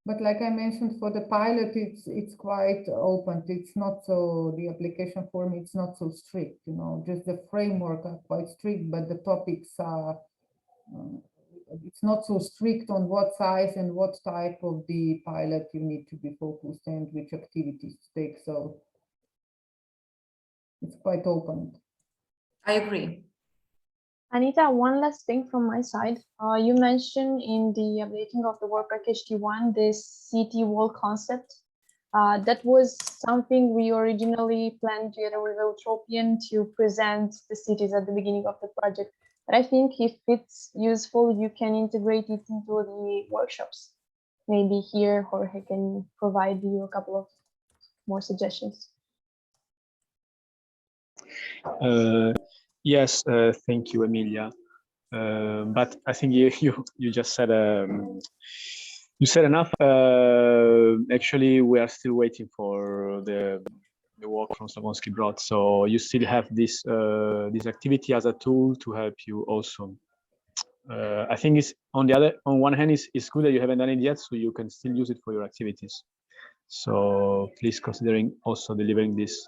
But like I mentioned, for the pilot, it's quite open. It's not so, the application form, it's not so strict, you know, just the framework are quite strict, but the topics are, it's not so strict on what size and what type of the pilot you need to be focused and which activities to take. So it's quite open. I agree. Anita, one last thing from my side. You mentioned in the updating of the work package T1, this city wall concept. That was something we originally planned together with Utopian to present the cities at the beginning of the project. But I think if it's useful, you can integrate it into the workshops. Maybe here Jorge can provide you a couple of more suggestions. Yes, thank you, Emilia. But I think you just said You said enough. Actually, we are still waiting for the work from Slavonsky Brod. So you still have this this activity as a tool to help you also. I think it's on one hand, it's good that you haven't done it yet, so you can still use it for your activities. So please considering also delivering this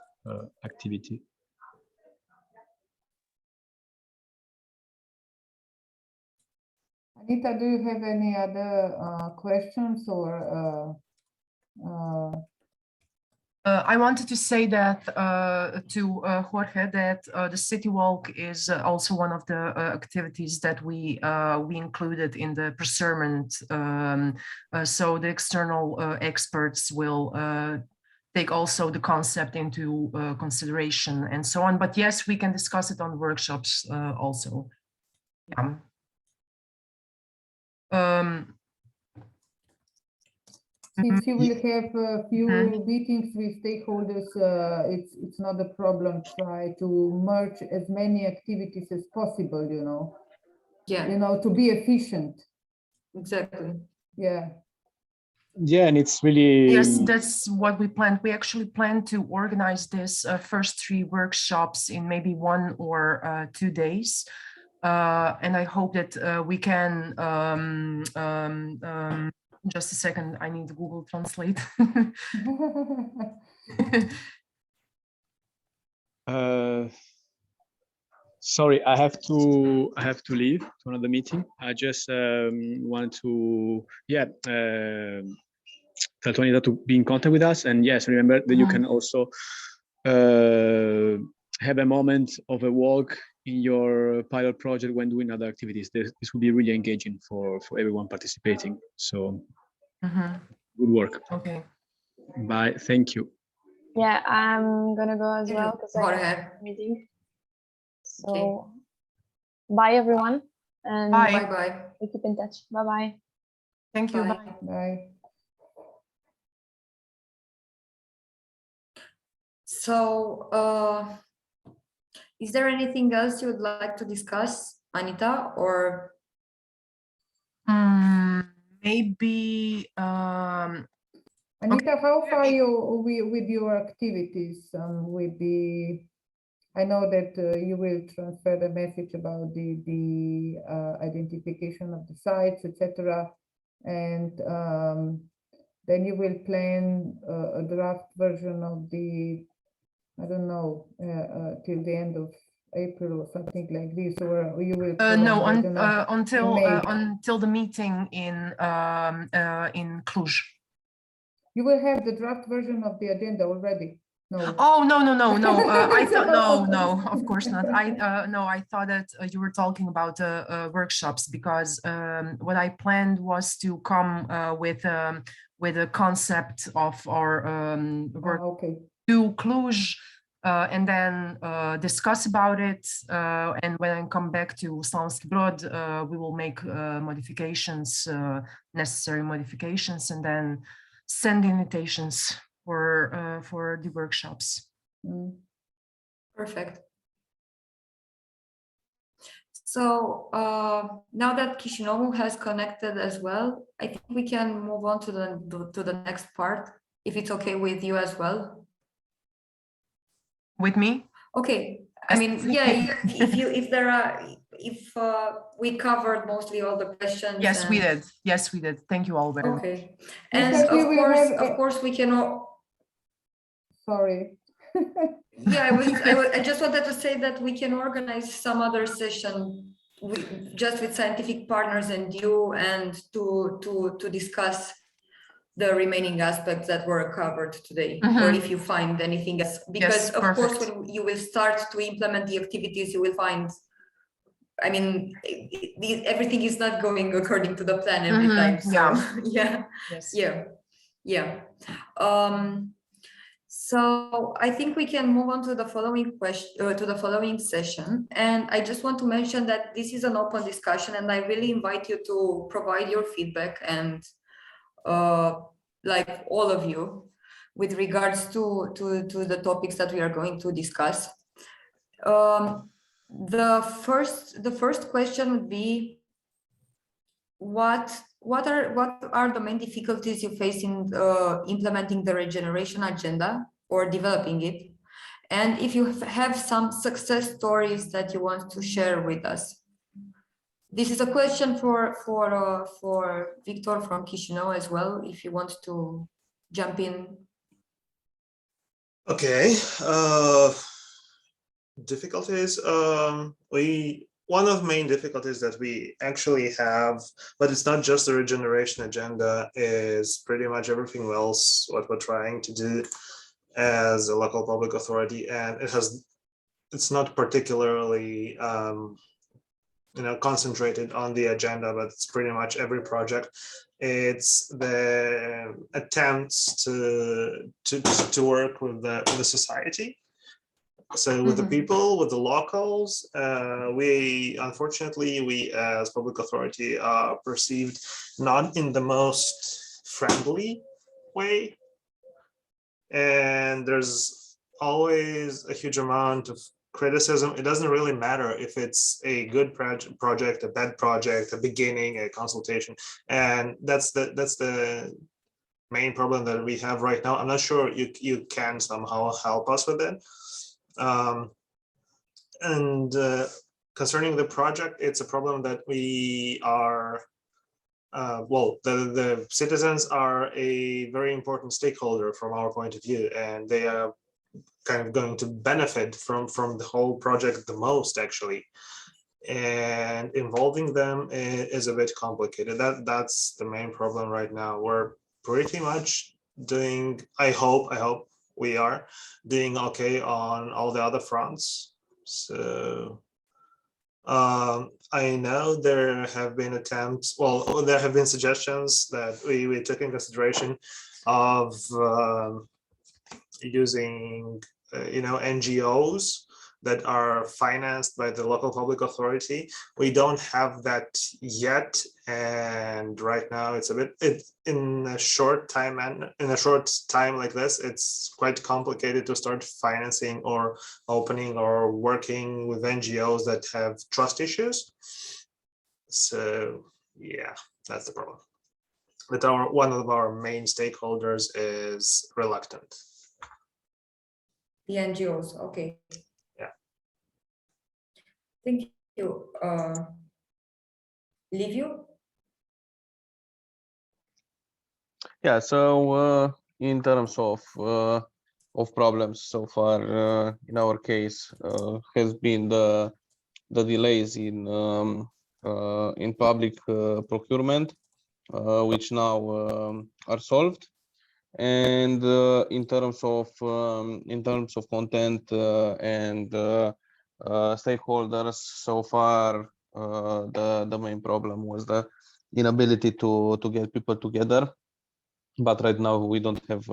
activity. Anita, do you have any other questions or? I wanted to say that to Jorge that the city walk is also one of the activities that we included in the procurement. So the external experts will take also the concept into consideration and so on. But yes, we can discuss it on workshops also. Yeah. Since you will have a few meetings with stakeholders, it's not a problem. Try to merge as many activities as possible, you know. Yeah. You know, to be efficient. Exactly. Yeah. Yeah, and it's really yes, that's what we planned. We actually plan to organize this first 3 workshops in maybe 1 or 2 days. And I hope that we can just a second, I need to Google Translate. Sorry, I have to leave to another meeting. I just want to tell Anita to be in contact with us, and yes, remember that you can also have a moment of a walk in your pilot project when doing other activities. This will be really engaging for everyone participating. So good work. Okay. Bye. Thank you. Yeah, I'm gonna go as well because I have Jorge. a meeting. So bye everyone, and Bye. Bye. we keep in touch. Bye bye. Thank you. Bye. Bye. Bye. So, is there anything else you would like to discuss, Anita, or? Maybe. Anita, how far you with your activities? With the, I know that you will transfer the message about the identification of the sites, etc., and then you will plan a draft version of the, I don't know, till the end of April or something like this, or you will No, prolong, I don't know, until the meeting in Cluj. You will have the draft version of the agenda already. No. Oh no. I thought no, of course not. I thought that you were talking about workshops, because what I planned was to come with a concept of our work to Cluj. And then discuss about it. And when I come back to Slavonsky Brod, we will make modifications, necessary modifications, and then send invitations for the workshops. Perfect. So now that Chisinau has connected as well, I think we can move on to the next part, if it's okay with you as well. With me? Okay. I mean, yeah, if we covered mostly all the questions. Yes, we did. Yes, we did. Thank you all very much. Okay. And of course we can all. Sorry. Yeah, I just wanted to say that we can organize some other session just with scientific partners and you, and to discuss the remaining aspects that were covered today, or if you find anything else, because of course when you will start to implement the activities, you will find, I mean, everything is not going according to the plan every time. So yeah. So I think we can move on to the following question, to the following session. And I just want to mention that this is an open discussion, and I really invite you to provide your feedback, and like all of you, with regards to the topics that we are going to discuss. The first question would be, what are the main difficulties you face in implementing the regeneration agenda or developing it? And if you have some success stories that you want to share with us. This is a question for Victor from Chișinău as well, if you want to jump in. Okay. Difficulties. One of the main difficulties that we actually have, but it's not just the regeneration agenda, is pretty much everything else what we're trying to do as a local public authority, and it's not particularly concentrated on the agenda, but it's pretty much every project. It's the attempts to work with the society. So with the people, with the locals, unfortunately, as public authority are perceived not in the most friendly way. And there's always a huge amount of criticism. It doesn't really matter if it's a good project, a bad project, a beginning, a consultation. And that's the main problem that we have right now. I'm not sure you can somehow help us with it. Concerning the project, it's a problem that we are, the citizens are a very important stakeholder from our point of view, and they are kind of going to benefit from the whole project the most, actually. And involving them is a bit complicated. That's the main problem right now. We're pretty much doing, I hope we are doing okay on all the other fronts. So I know there have been attempts, there have been suggestions that we took in consideration of using NGOs that are financed by the local public authority. We don't have that yet, and right now it's in a short time like this, it's quite complicated to start financing or opening or working with NGOs that have trust issues. So yeah, that's the problem. But one of our main stakeholders is reluctant. The NGOs, okay. Yeah. Thank you. Liviu? Yeah, so in terms of problems so far, in our case, has been the delays in public procurement, which now are solved. And in terms of content and stakeholders, so far the main problem was the inability to get people together. But right now we don't have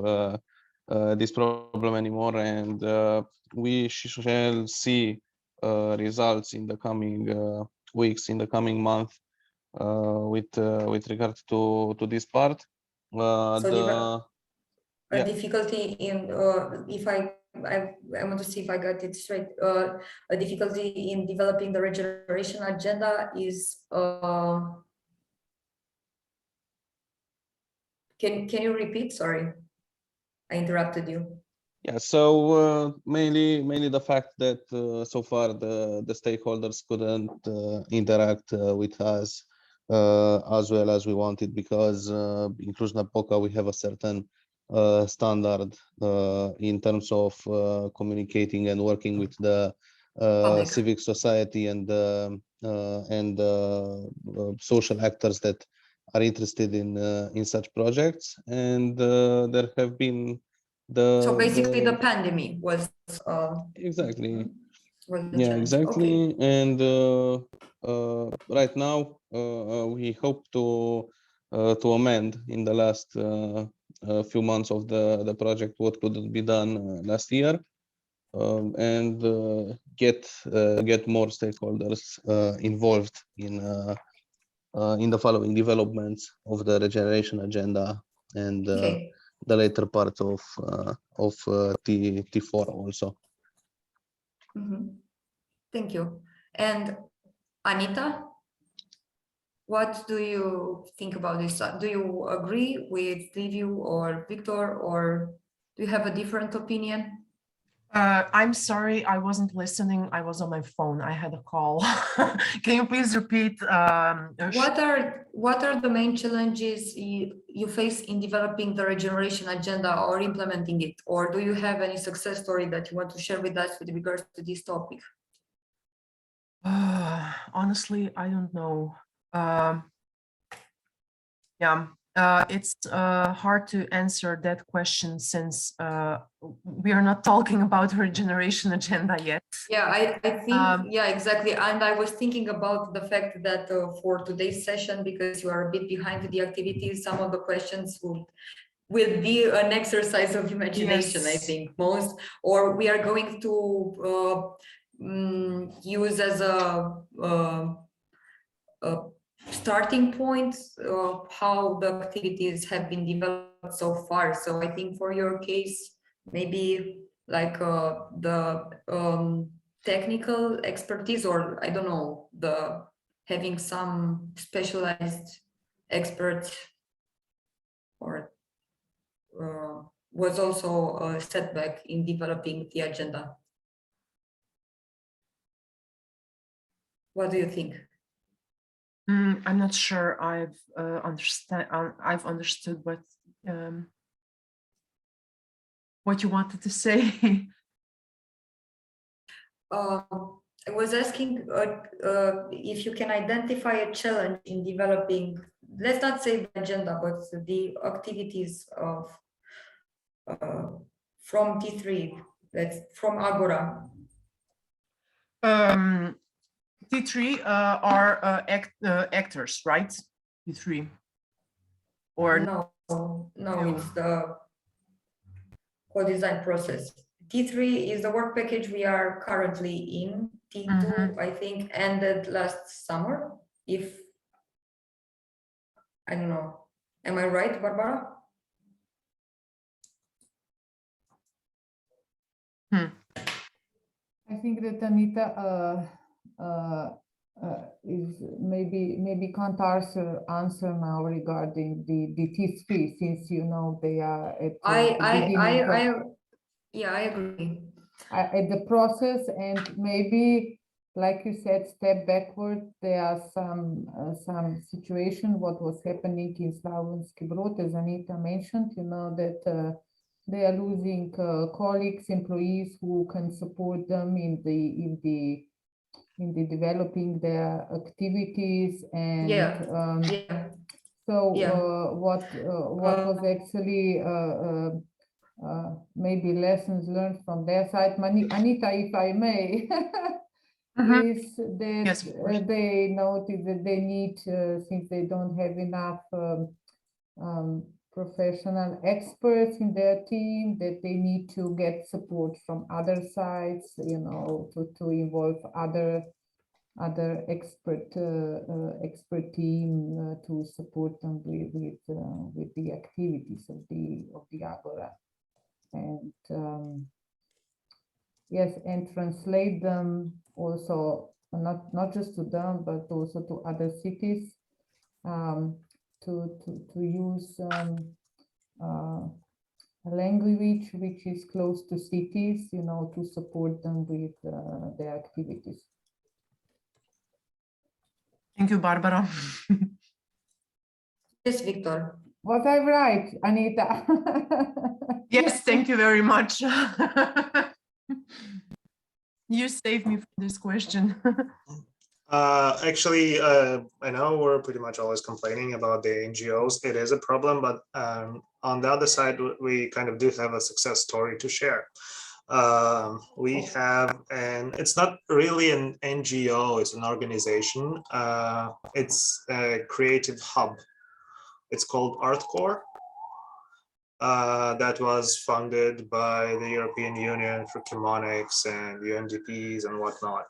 this problem anymore, and we shall see results in the coming weeks, in the coming month, with regard to this part. A difficulty in if I want to see if I got it straight. A difficulty in developing the regeneration agenda is can you repeat? Sorry, I interrupted you. Yeah, so mainly the fact that so far the stakeholders couldn't interact with us as well as we wanted, because in Cluj-Napoca we have a certain standard in terms of communicating and working with the civic society and social actors that are interested in such projects, and there have been so basically the pandemic was exactly was the yeah challenge. exactly. Okay. And right now we hope to amend in the last few months of the project what couldn't be done last year, and get more stakeholders involved in the following developments of the regeneration agenda and Okay. the later part of T4 also. Thank you. And Anita? What do you think about this? Do you agree with Liviu or Victor, or do you have a different opinion? I'm sorry, I wasn't listening. I was on my phone. I had a call. Can you please repeat? What are the main challenges you face in developing the regeneration agenda or implementing it? Or do you have any success story that you want to share with us with regards to this topic? Honestly, I don't know. It's hard to answer that question since we are not talking about regeneration agenda yet. Yeah, I think, yeah, exactly. And I was thinking about the fact that for today's session, because you are a bit behind with the activities, some of the questions will be an exercise of imagination, yes. I think most, or we are going to use as a starting point of how the activities have been developed so far. So I think for your case, maybe like the technical expertise, or I don't know, the having some specialized experts, or was also a setback in developing the agenda. What do you think? I'm not sure I've understood what you wanted to say. I was asking if you can identify a challenge in developing, let's not say the agenda, but the activities of from T3, from AGORA. T3 are actors, right? T3, or no, it's the co-design process. T3 is the work package we are currently in. T2, I think, ended last summer. If I don't know, am I right, Barbara? I think that Anita is maybe can't answer now regarding the T3, since you know they are at yeah, I agree. At the process, and maybe, like you said, step backward. There are some situation what was happening in Slavonski Brod, as Anita mentioned. You know that they are losing colleagues, employees who can support them in the developing their activities, and what was actually maybe lessons learned from their side, Anita, if I may, is that yes, they noted that they need, since they don't have enough professional experts in their team, that they need to get support from other sides, you know, to involve other expert team to support them with the activities of the Agora, and yes, and translate them also, not just to them but also to other cities, to use a language which is close to cities, you know, to support them with their activities. Thank you, Barbara. Yes, Victor. Was I right, Anita? Yes, thank you very much. You saved me from this question. Actually, I know we're pretty much always complaining about the NGOs. It is a problem, but on the other side, we kind of do have a success story to share. We have, and it's not really an NGO, it's an organization. It's a creative hub. It's called ArtCore. That was funded by the European Union for Chemonics and UNDPs and whatnot.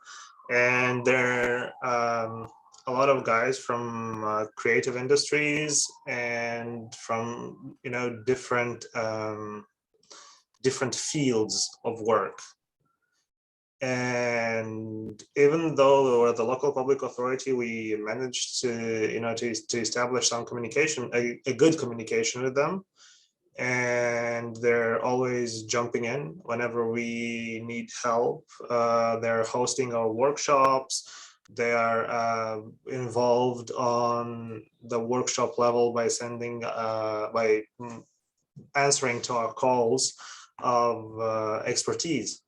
And there are a lot of guys from creative industries and from, you know, different fields of work. And even though we're the local public authority, we managed to, you know, to establish some communication, a good communication with them. And they're always jumping in whenever we need help. They're hosting our workshops. They are involved on the workshop level by sending, by answering to our calls of expertise.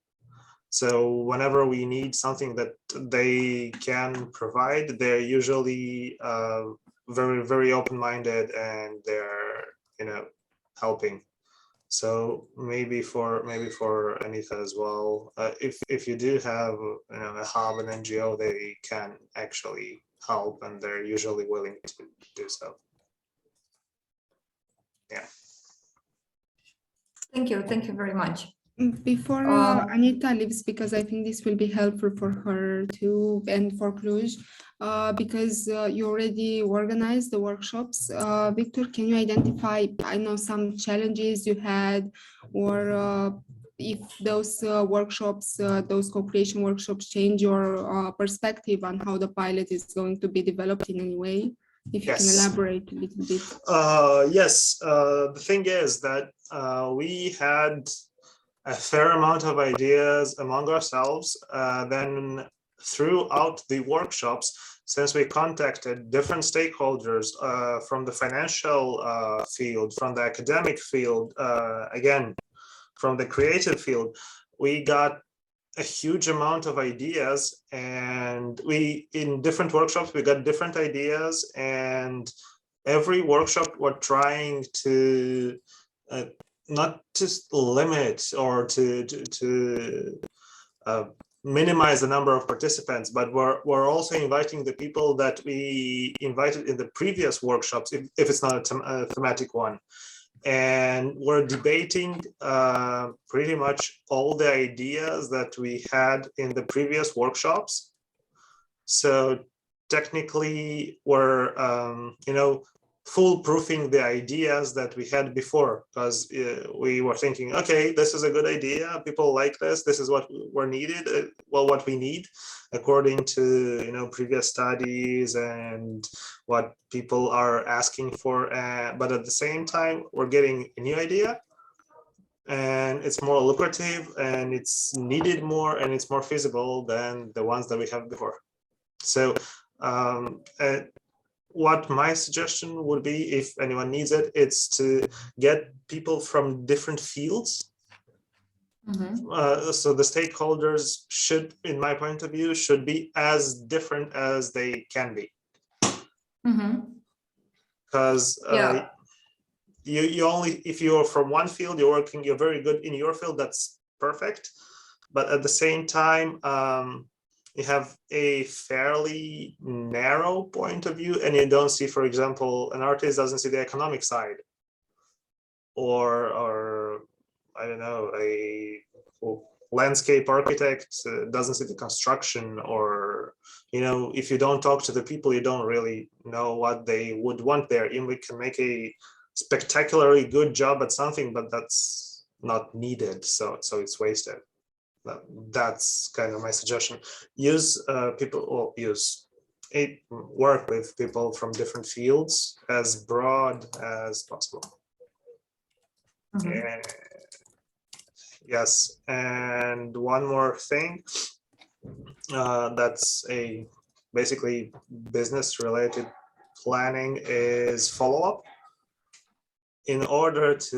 So whenever we need something that they can provide, they're usually very, very open-minded, and they're, you know, helping. So maybe for Anita as well, if you do have, you know, a hub, an NGO, they can actually help, and they're usually willing to do so. Yeah. Thank you very much. Before Anita leaves, because I think this will be helpful for her too, and for Cluj, because you already organized the workshops. Victor, can you identify, I know, some challenges you had, or if those workshops, those co-creation workshops change your perspective on how the pilot is going to be developed in any way? If you can elaborate a little bit. Yes, the thing is that we had a fair amount of ideas among ourselves. Then throughout the workshops, since we contacted different stakeholders from the financial field, from the academic field, again, from the creative field, we got a huge amount of ideas, and in different workshops, we got different ideas, and every workshop we're trying to not just limit or to minimize the number of participants, but we're also inviting the people that we invited in the previous workshops, if it's not a thematic one. And we're debating pretty much all the ideas that we had in the previous workshops. So technically, we're you know, foolproofing the ideas that we had before, because we were thinking, okay, this is a good idea, people like this, this is what we're needed, well, what we need according to, you know, previous studies and what people are asking for, but at the same time we're getting a new idea, and it's more lucrative, and it's needed more, and it's more feasible than the ones that we have before. So what my suggestion would be, if anyone needs it, it's to get people from different fields. So the stakeholders should, in my point of view, should be as different as they can be. Because you only, if you're from one field, you're very good in your field, that's perfect. But at the same time, you have a fairly narrow point of view, and you don't see, for example, an artist doesn't see the economic side, or I don't know, a landscape architect doesn't see the construction, or, you know, if you don't talk to the people, you don't really know what they would want there. And we can make a spectacularly good job at something, but that's not needed, so it's wasted. That's kind of my suggestion. Use people, or work with people from different fields as broad as possible. Yes, and one more thing, that's a basically business related planning, is follow-up. In order to,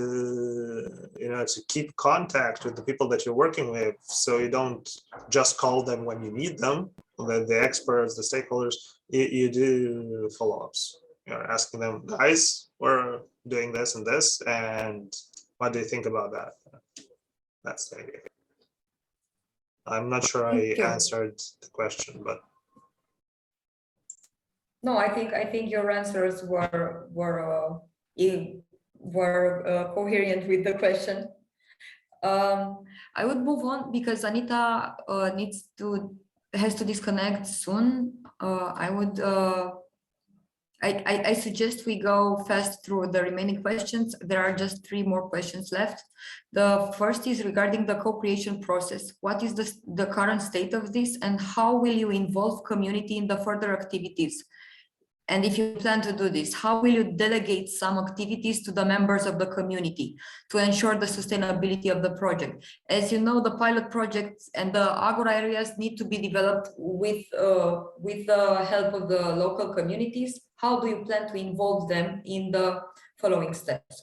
you know, to keep contact with the people that you're working with, so you don't just call them when you need them, the experts, the stakeholders, you do follow-ups. You're asking them, guys, we're doing this and this, and what do you think about that? That's the idea. I'm not sure I answered the question, but no, I think your answers were coherent with the question. I would move on because Anita has to disconnect soon. I would I suggest we go fast through the remaining questions. There are just 3 more questions left. The first is regarding the co-creation process. What is the current state of this, and how will you involve community in the further activities? And if you plan to do this, how will you delegate some activities to the members of the community to ensure the sustainability of the project? As you know, the pilot projects and the Agora areas need to be developed with the help of the local communities. How do you plan to involve them in the following steps?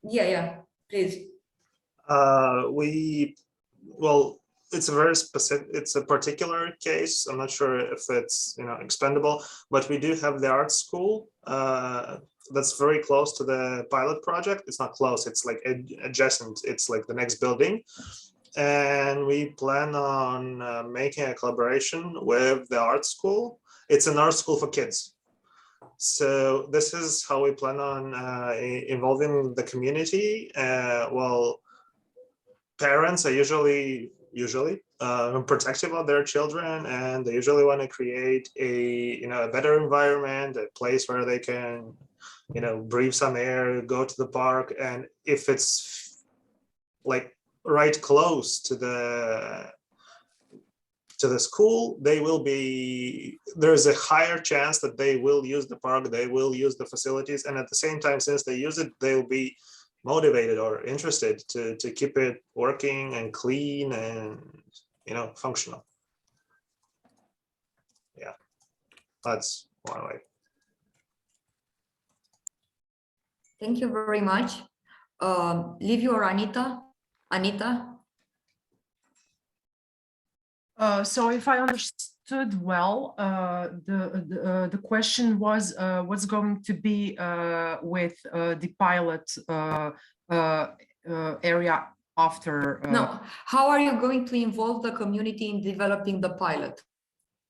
Yeah, please. Well, it's a very specific, it's a particular case. I'm not sure if it's, expendable, but we do have the art school that's very close to the pilot project. It's not close, it's like adjacent. It's like the next building. And we plan on making a collaboration with the art school. It's an art school for kids. So this is how we plan on involving the community. Well, parents are usually protective of their children, and they usually want to create a better environment, a place where they can breathe some air, go to the park. And if it's like right close to the school, there's a higher chance that they will use the park, they will use the facilities, and at the same time, since they use it, they'll be motivated or interested to keep it working and clean and functional. Yeah, that's one way. Thank you very much. Liviu or Anita? So if I understood well, the question was what's going to be with the pilot area after? No, how are you going to involve the community in developing the pilot?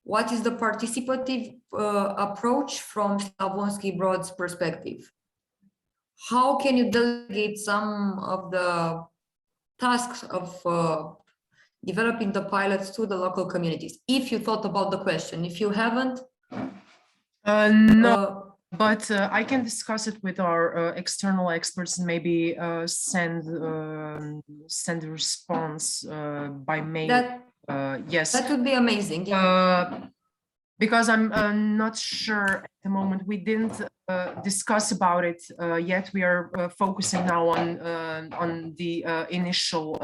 What is the participative approach from Slavonsky Brod's perspective? How can you delegate some of the tasks of developing the pilots to the local communities? If you thought about the question, if you haven't, no, but I can discuss it with our external experts and maybe send a response by mail. Yes, that would be amazing. Because I'm not sure at the moment. We didn't discuss about it yet. We are focusing now on the initial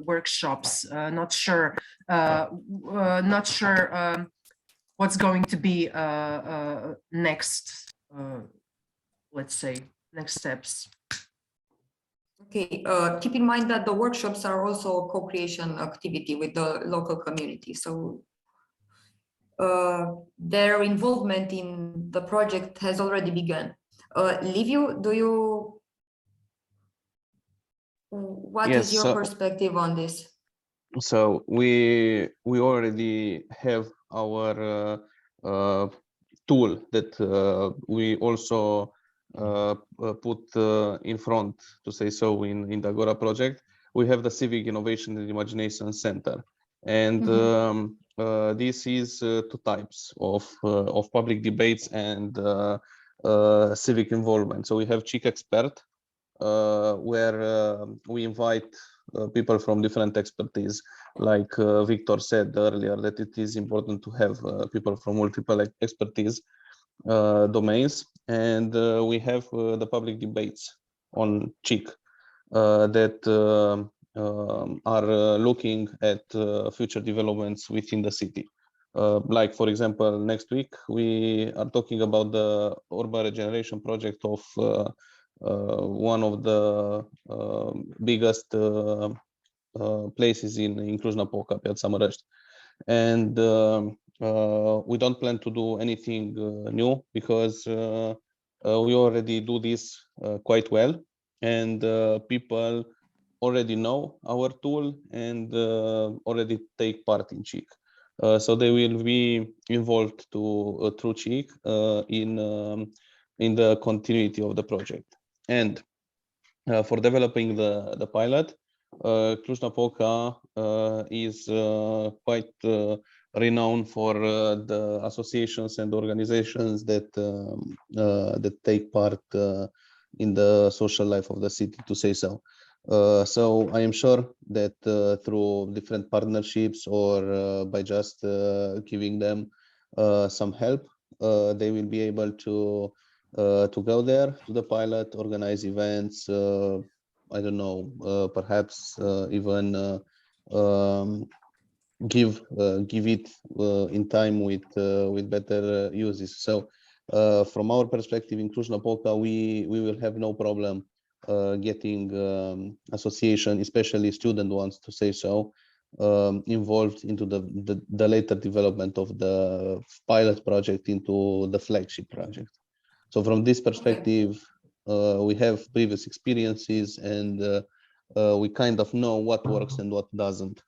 workshops. Not sure what's going to be next. Let's say next steps. Okay. Keep in mind that the workshops are also a co-creation activity with the local community. So their involvement in the project has already begun. Liviu, what is your perspective on this? So we already have our tool that we also put in front, to say so, in the Agora project. We have the Civic Innovation and Imagination Center, and this is 2 types of public debates and civic involvement. So we have Chic Expert, where we invite people from different expertise. Like Victor said earlier, that it is important to have people from multiple expertise domains. And we have the public debates on Chic that are looking at future developments within the city. Like, for example, next week, we are talking about the urban regeneration project of one of the biggest places in Cluj-Napoca, Piața Mărăști. And we don't plan to do anything new, because we already do this quite well, and people already know our tool and already take part in Chic. So they will be involved through Chic in the continuity of the project. And for developing the pilot, Cluj-Napoca is quite renowned for the associations and organizations that that take part in the social life of the city, to say so. So I am sure that through different partnerships or by just giving them some help, they will be able to go there to the pilot, organize events. I don't know, perhaps even give it in time with better uses. So from our perspective in Cluj-Napoca, we will have no problem getting association, especially student ones, to say so, involved into the later development of the pilot project into the flagship project. So from this perspective, we have previous experiences, and we kind of know what works and what doesn't.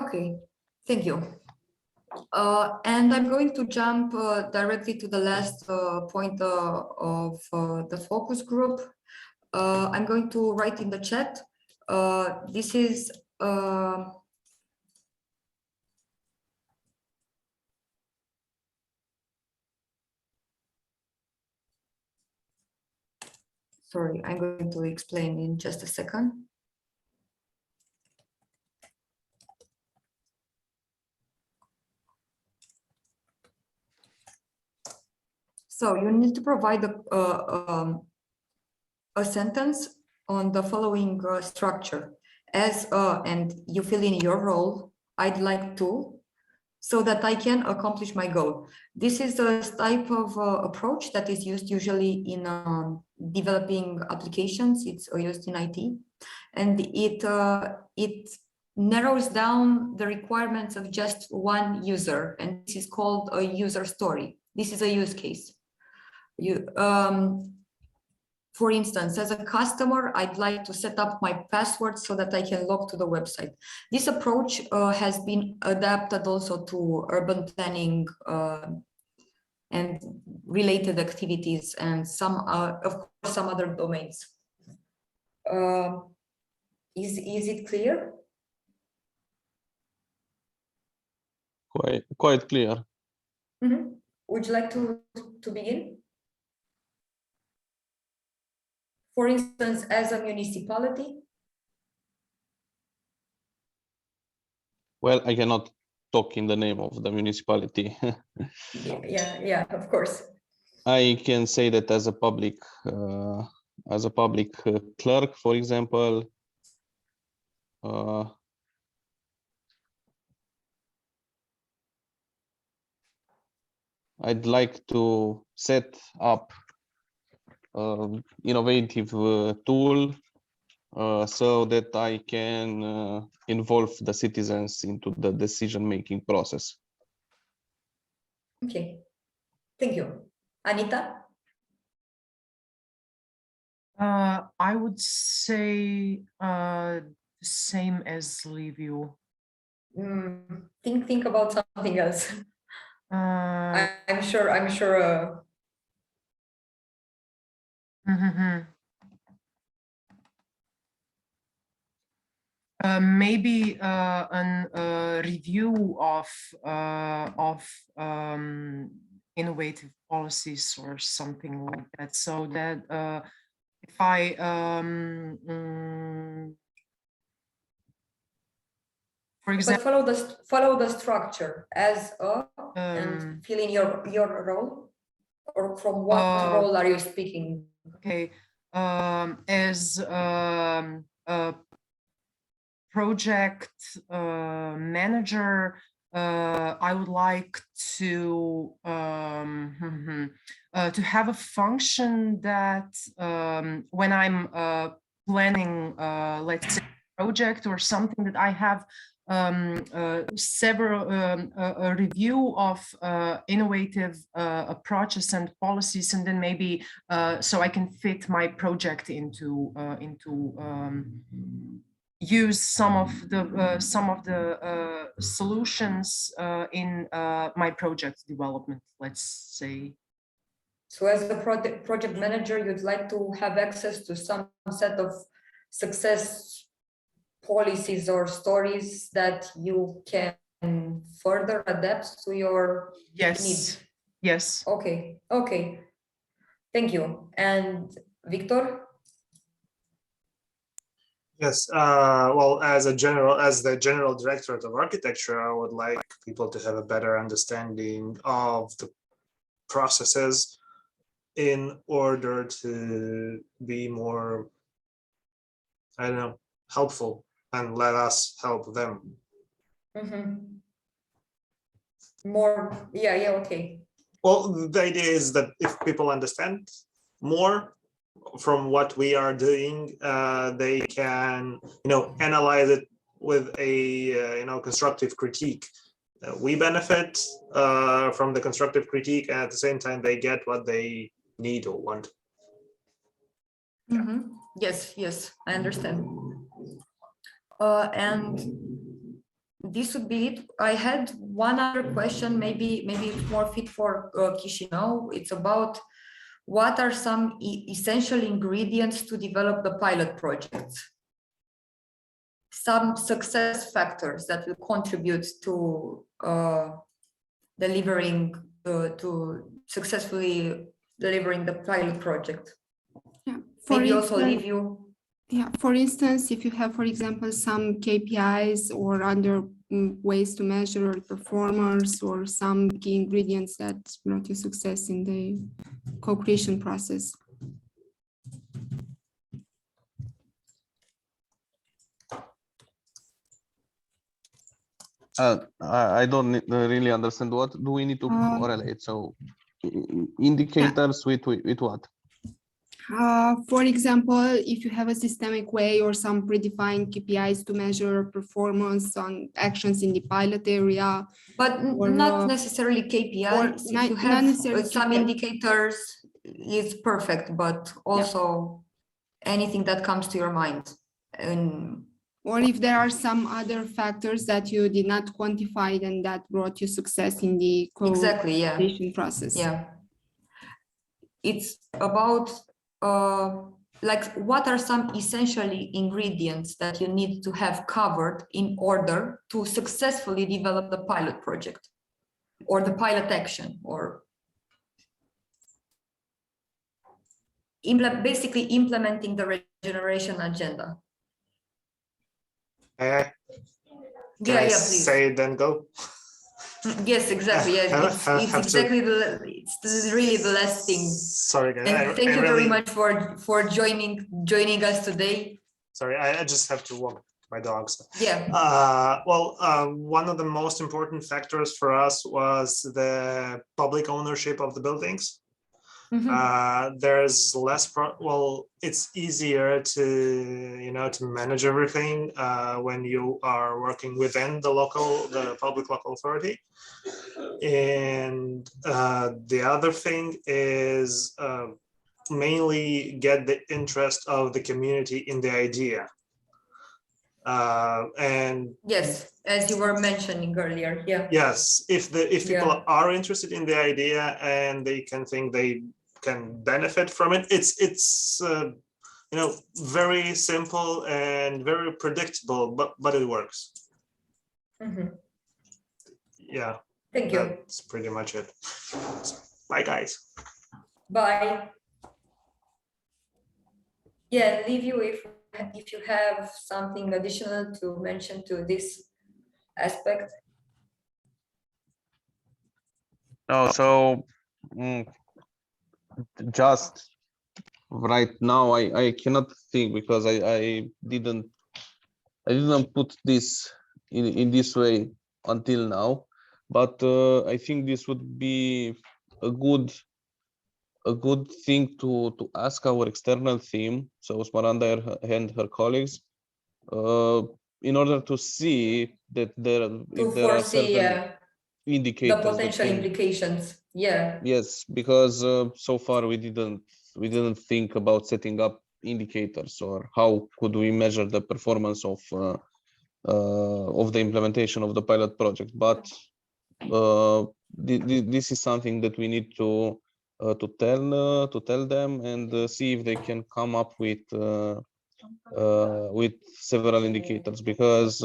Okay, thank you. And I'm going to jump directly to the last point of the focus group. I'm going to write in the chat. This is sorry, I'm going to explain in just a second. So you need to provide a sentence on the following structure. As and you fill in your role, I'd like to, so that I can accomplish my goal. This is the type of approach that is used usually in developing applications. It's used in IT, and it narrows down the requirements of just one user, and this is called a user story. This is a use case. For instance, as a customer, I'd like to set up my password so that I can log to the website. This approach has been adapted also to urban planning and related activities, and some, of course, some other domains. Is it clear? Quite clear. Mm-hmm. Would you like to begin? For instance, as a municipality? Well, I cannot talk in the name of the municipality. yeah, of course. I can say that as a public clerk, for example, I'd like to set up innovative tool so that I can involve the citizens into the decision-making process. Okay, thank you. Anita? I would say same as Liviu. Think about something else. I'm sure. Maybe a review of innovative policies or something like that, so that if I for example, follow the structure as a and fill in your role, or from what role are you speaking? Okay, as a project manager, I would like to have a function that when I'm planning, let's say, a project or something, that I have several a review of innovative approaches and policies, and then maybe so I can fit my project into use some of the solutions in my project development, let's say. So as a project manager, you'd like to have access to some set of success policies or stories that you can further adapt to your Yes. needs. Yes. Okay. Okay. Thank you. And Victor? Yes, well, as the general directorate of architecture, I would like people to have a better understanding of the processes in order to be more, I don't know, helpful, and let us help them. More, yeah, okay. Well, the idea is that if people understand more from what we are doing, they can, analyze it with a, constructive critique. We benefit from the constructive critique, and at the same time, they get what they need or want. Yes, I understand. And this would be it. I had one other question, maybe it's more fit for Chișinău. It's about what are some essential ingredients to develop the pilot projects? Some success factors that will contribute to successfully delivering the pilot project. Yeah. Maybe also leave you. Yeah, for instance, if you have, for example, some KPIs or other ways to measure performance or some key ingredients that brought you success in the co-creation process. I don't really understand. What do we need to correlate? So indicators with what? For example, if you have a systemic way or some predefined KPIs to measure performance on actions in the pilot area. But not necessarily KPIs. If you have some indicators, it's perfect, but also anything that comes to your mind. Or if there are some other factors that you did not quantify and that brought you success in the co-creation process. Yeah. It's about like what are some essential ingredients that you need to have covered in order to successfully develop the pilot project or the pilot action, or basically implementing the regeneration agenda. Can I say it, then go? Yes, exactly. Yeah, it's exactly it's really the last thing. Sorry, guys. And thank you very much for joining us today. Sorry, I just have to walk my dogs. Yeah. One of the most important factors for us was the public ownership of the buildings. There's less it's easier to manage everything when you are working within the public local authority. And the other thing is mainly get the interest of the community in the idea. And yes, as you were mentioning earlier, yeah. Yes, if people are interested in the idea and they can think they can benefit from it, it's very simple and very predictable, but it works. Yeah. Thank you. That's pretty much it. Bye, guys. Bye. Yeah, leave you if you have something additional to mention to this aspect. No, so just right now I cannot think, because I didn't put this in this way until now, but I think this would be a good thing to ask our external team, so Smaranda and her colleagues, in order to see that if there are certain indicators, the potential implications. Yeah. Yes, because so far we didn't think about setting up indicators, or how could we measure the performance of the implementation of the pilot project. But this is something that we need to tell them and see if they can come up with several indicators, because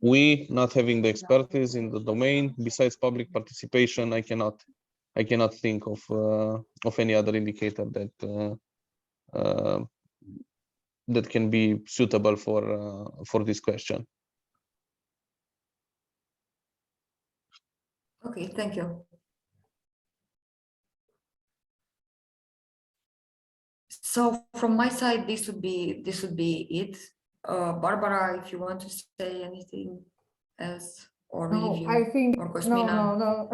we not having the expertise in the domain, besides public participation, I cannot think of any other indicator that can be suitable for this question. Okay, thank you. So from my side, this would be it. Barbara, if you want to say anything else, or No, Liviu, I think, or no, Cosmina. no.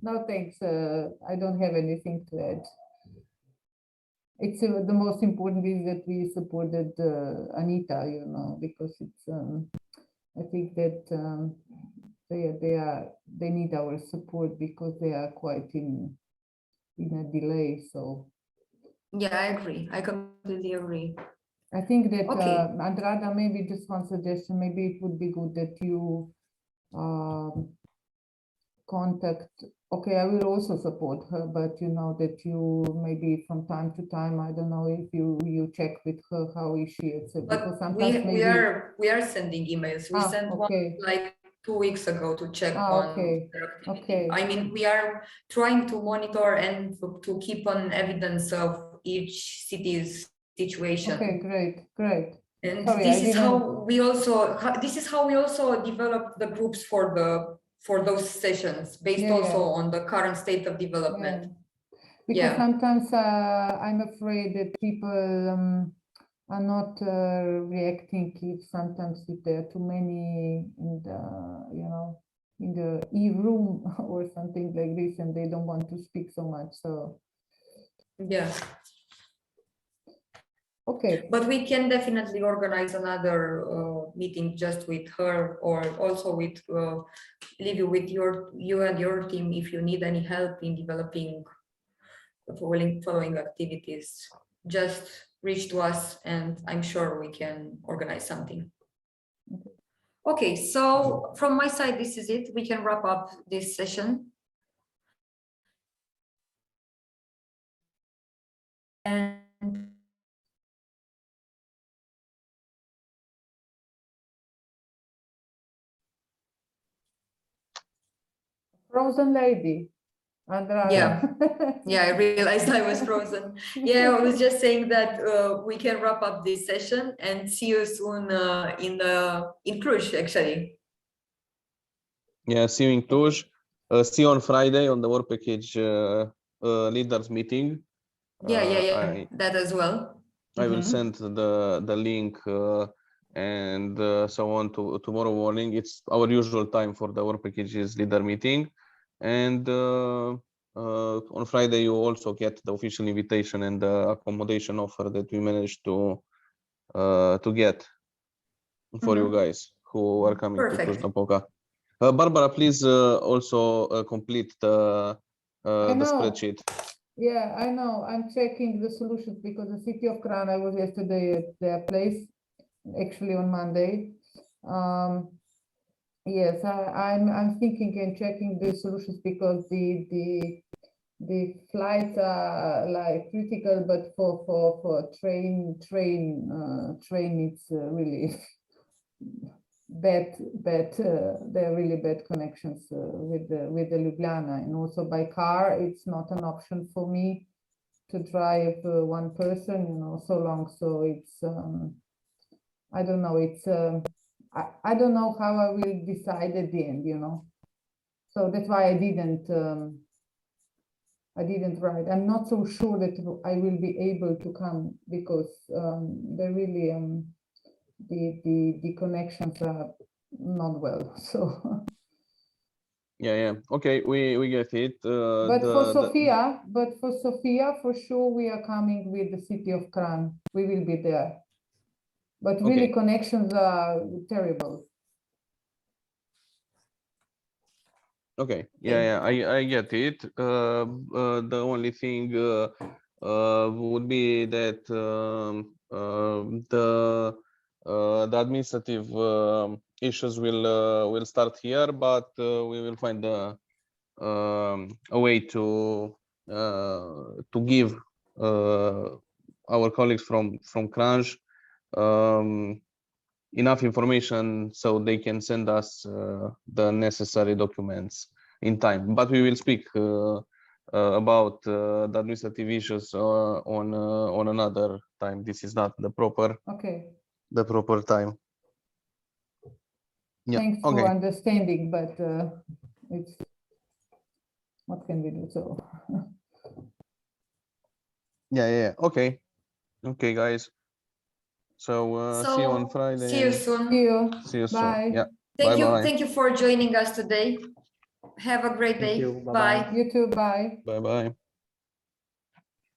No, thanks. I don't have anything to add. It's the most important is that we supported Anita, you know, because it's, I think that they need our support because they are quite in a delay. So Yeah, I agree. I completely agree. I think that Okay. Andrada, maybe just one suggestion, maybe it would be good that you contact, okay, I will also support her, but you know that you maybe from time to time, I don't know if you check with her how is she, because But sometimes we are sending emails. We sent okay. one like 2 weeks ago to check on Okay. their activity. Okay. I mean, we are trying to monitor and to keep on evidence of each city's situation. Okay, great. And Sorry, this is how we also develop the groups for those sessions based also on the current state of development. Because sometimes I'm afraid that people are not reacting if sometimes if there are too many in the, you know, in the e-room or something like this, and they don't want to speak so much. So yeah. Okay. But we can definitely organize another meeting just with her, or also with Liviu, with you and your team, if you need any help in developing following activities. Just reach to us, and I'm sure we can organize something. Okay, so from my side, this is it. We can wrap up this session. And Frozen lady, Andrada. Yeah, I realized I was frozen. Yeah, I was just saying that we can wrap up this session and see you soon in Cluj, actually. Yeah, see you in Cluj. See you on Friday on the work package leaders meeting. Yeah, that as well. I will send the link and so on to tomorrow morning. It's our usual time for the work packages leader meeting, and on Friday you also get the official invitation and the accommodation offer that we managed to get for you guys who are coming to Cluj-Napoca. Barbara, please also complete the spreadsheet. Yeah, I know. I'm checking the solutions because the city of Kran, I was yesterday at their place, actually on Monday. Yes, I'm thinking and checking the solutions because the flights are like critical, but for train it's really bad. There are really bad connections with the Ljubljana, and also by car it's not an option for me to drive one person, you know, so long. So it's I don't know. It's I don't know how I will decide at the end, you know. So that's why I didn't write. I'm not so sure that I will be able to come because they're really the connections are not well. So yeah, okay, we get it. But for Sofia, for sure we are coming with the city of Kran. We will be there. But really connections are terrible. Okay, yeah, I get it. The only thing would be that the administrative issues will start here, but we will find a way to give our colleagues from Kranj enough information so they can send us the necessary documents in time. But we will speak about the administrative issues on another time. This is not the proper time. Yeah. Thanks for understanding, but it's what can we do? So yeah. Okay, guys. So see you on Friday. See you soon. See you Bye. soon. Yeah. Thank you for joining us today. Have a great day. you. Bye. You too. Bye. Bye.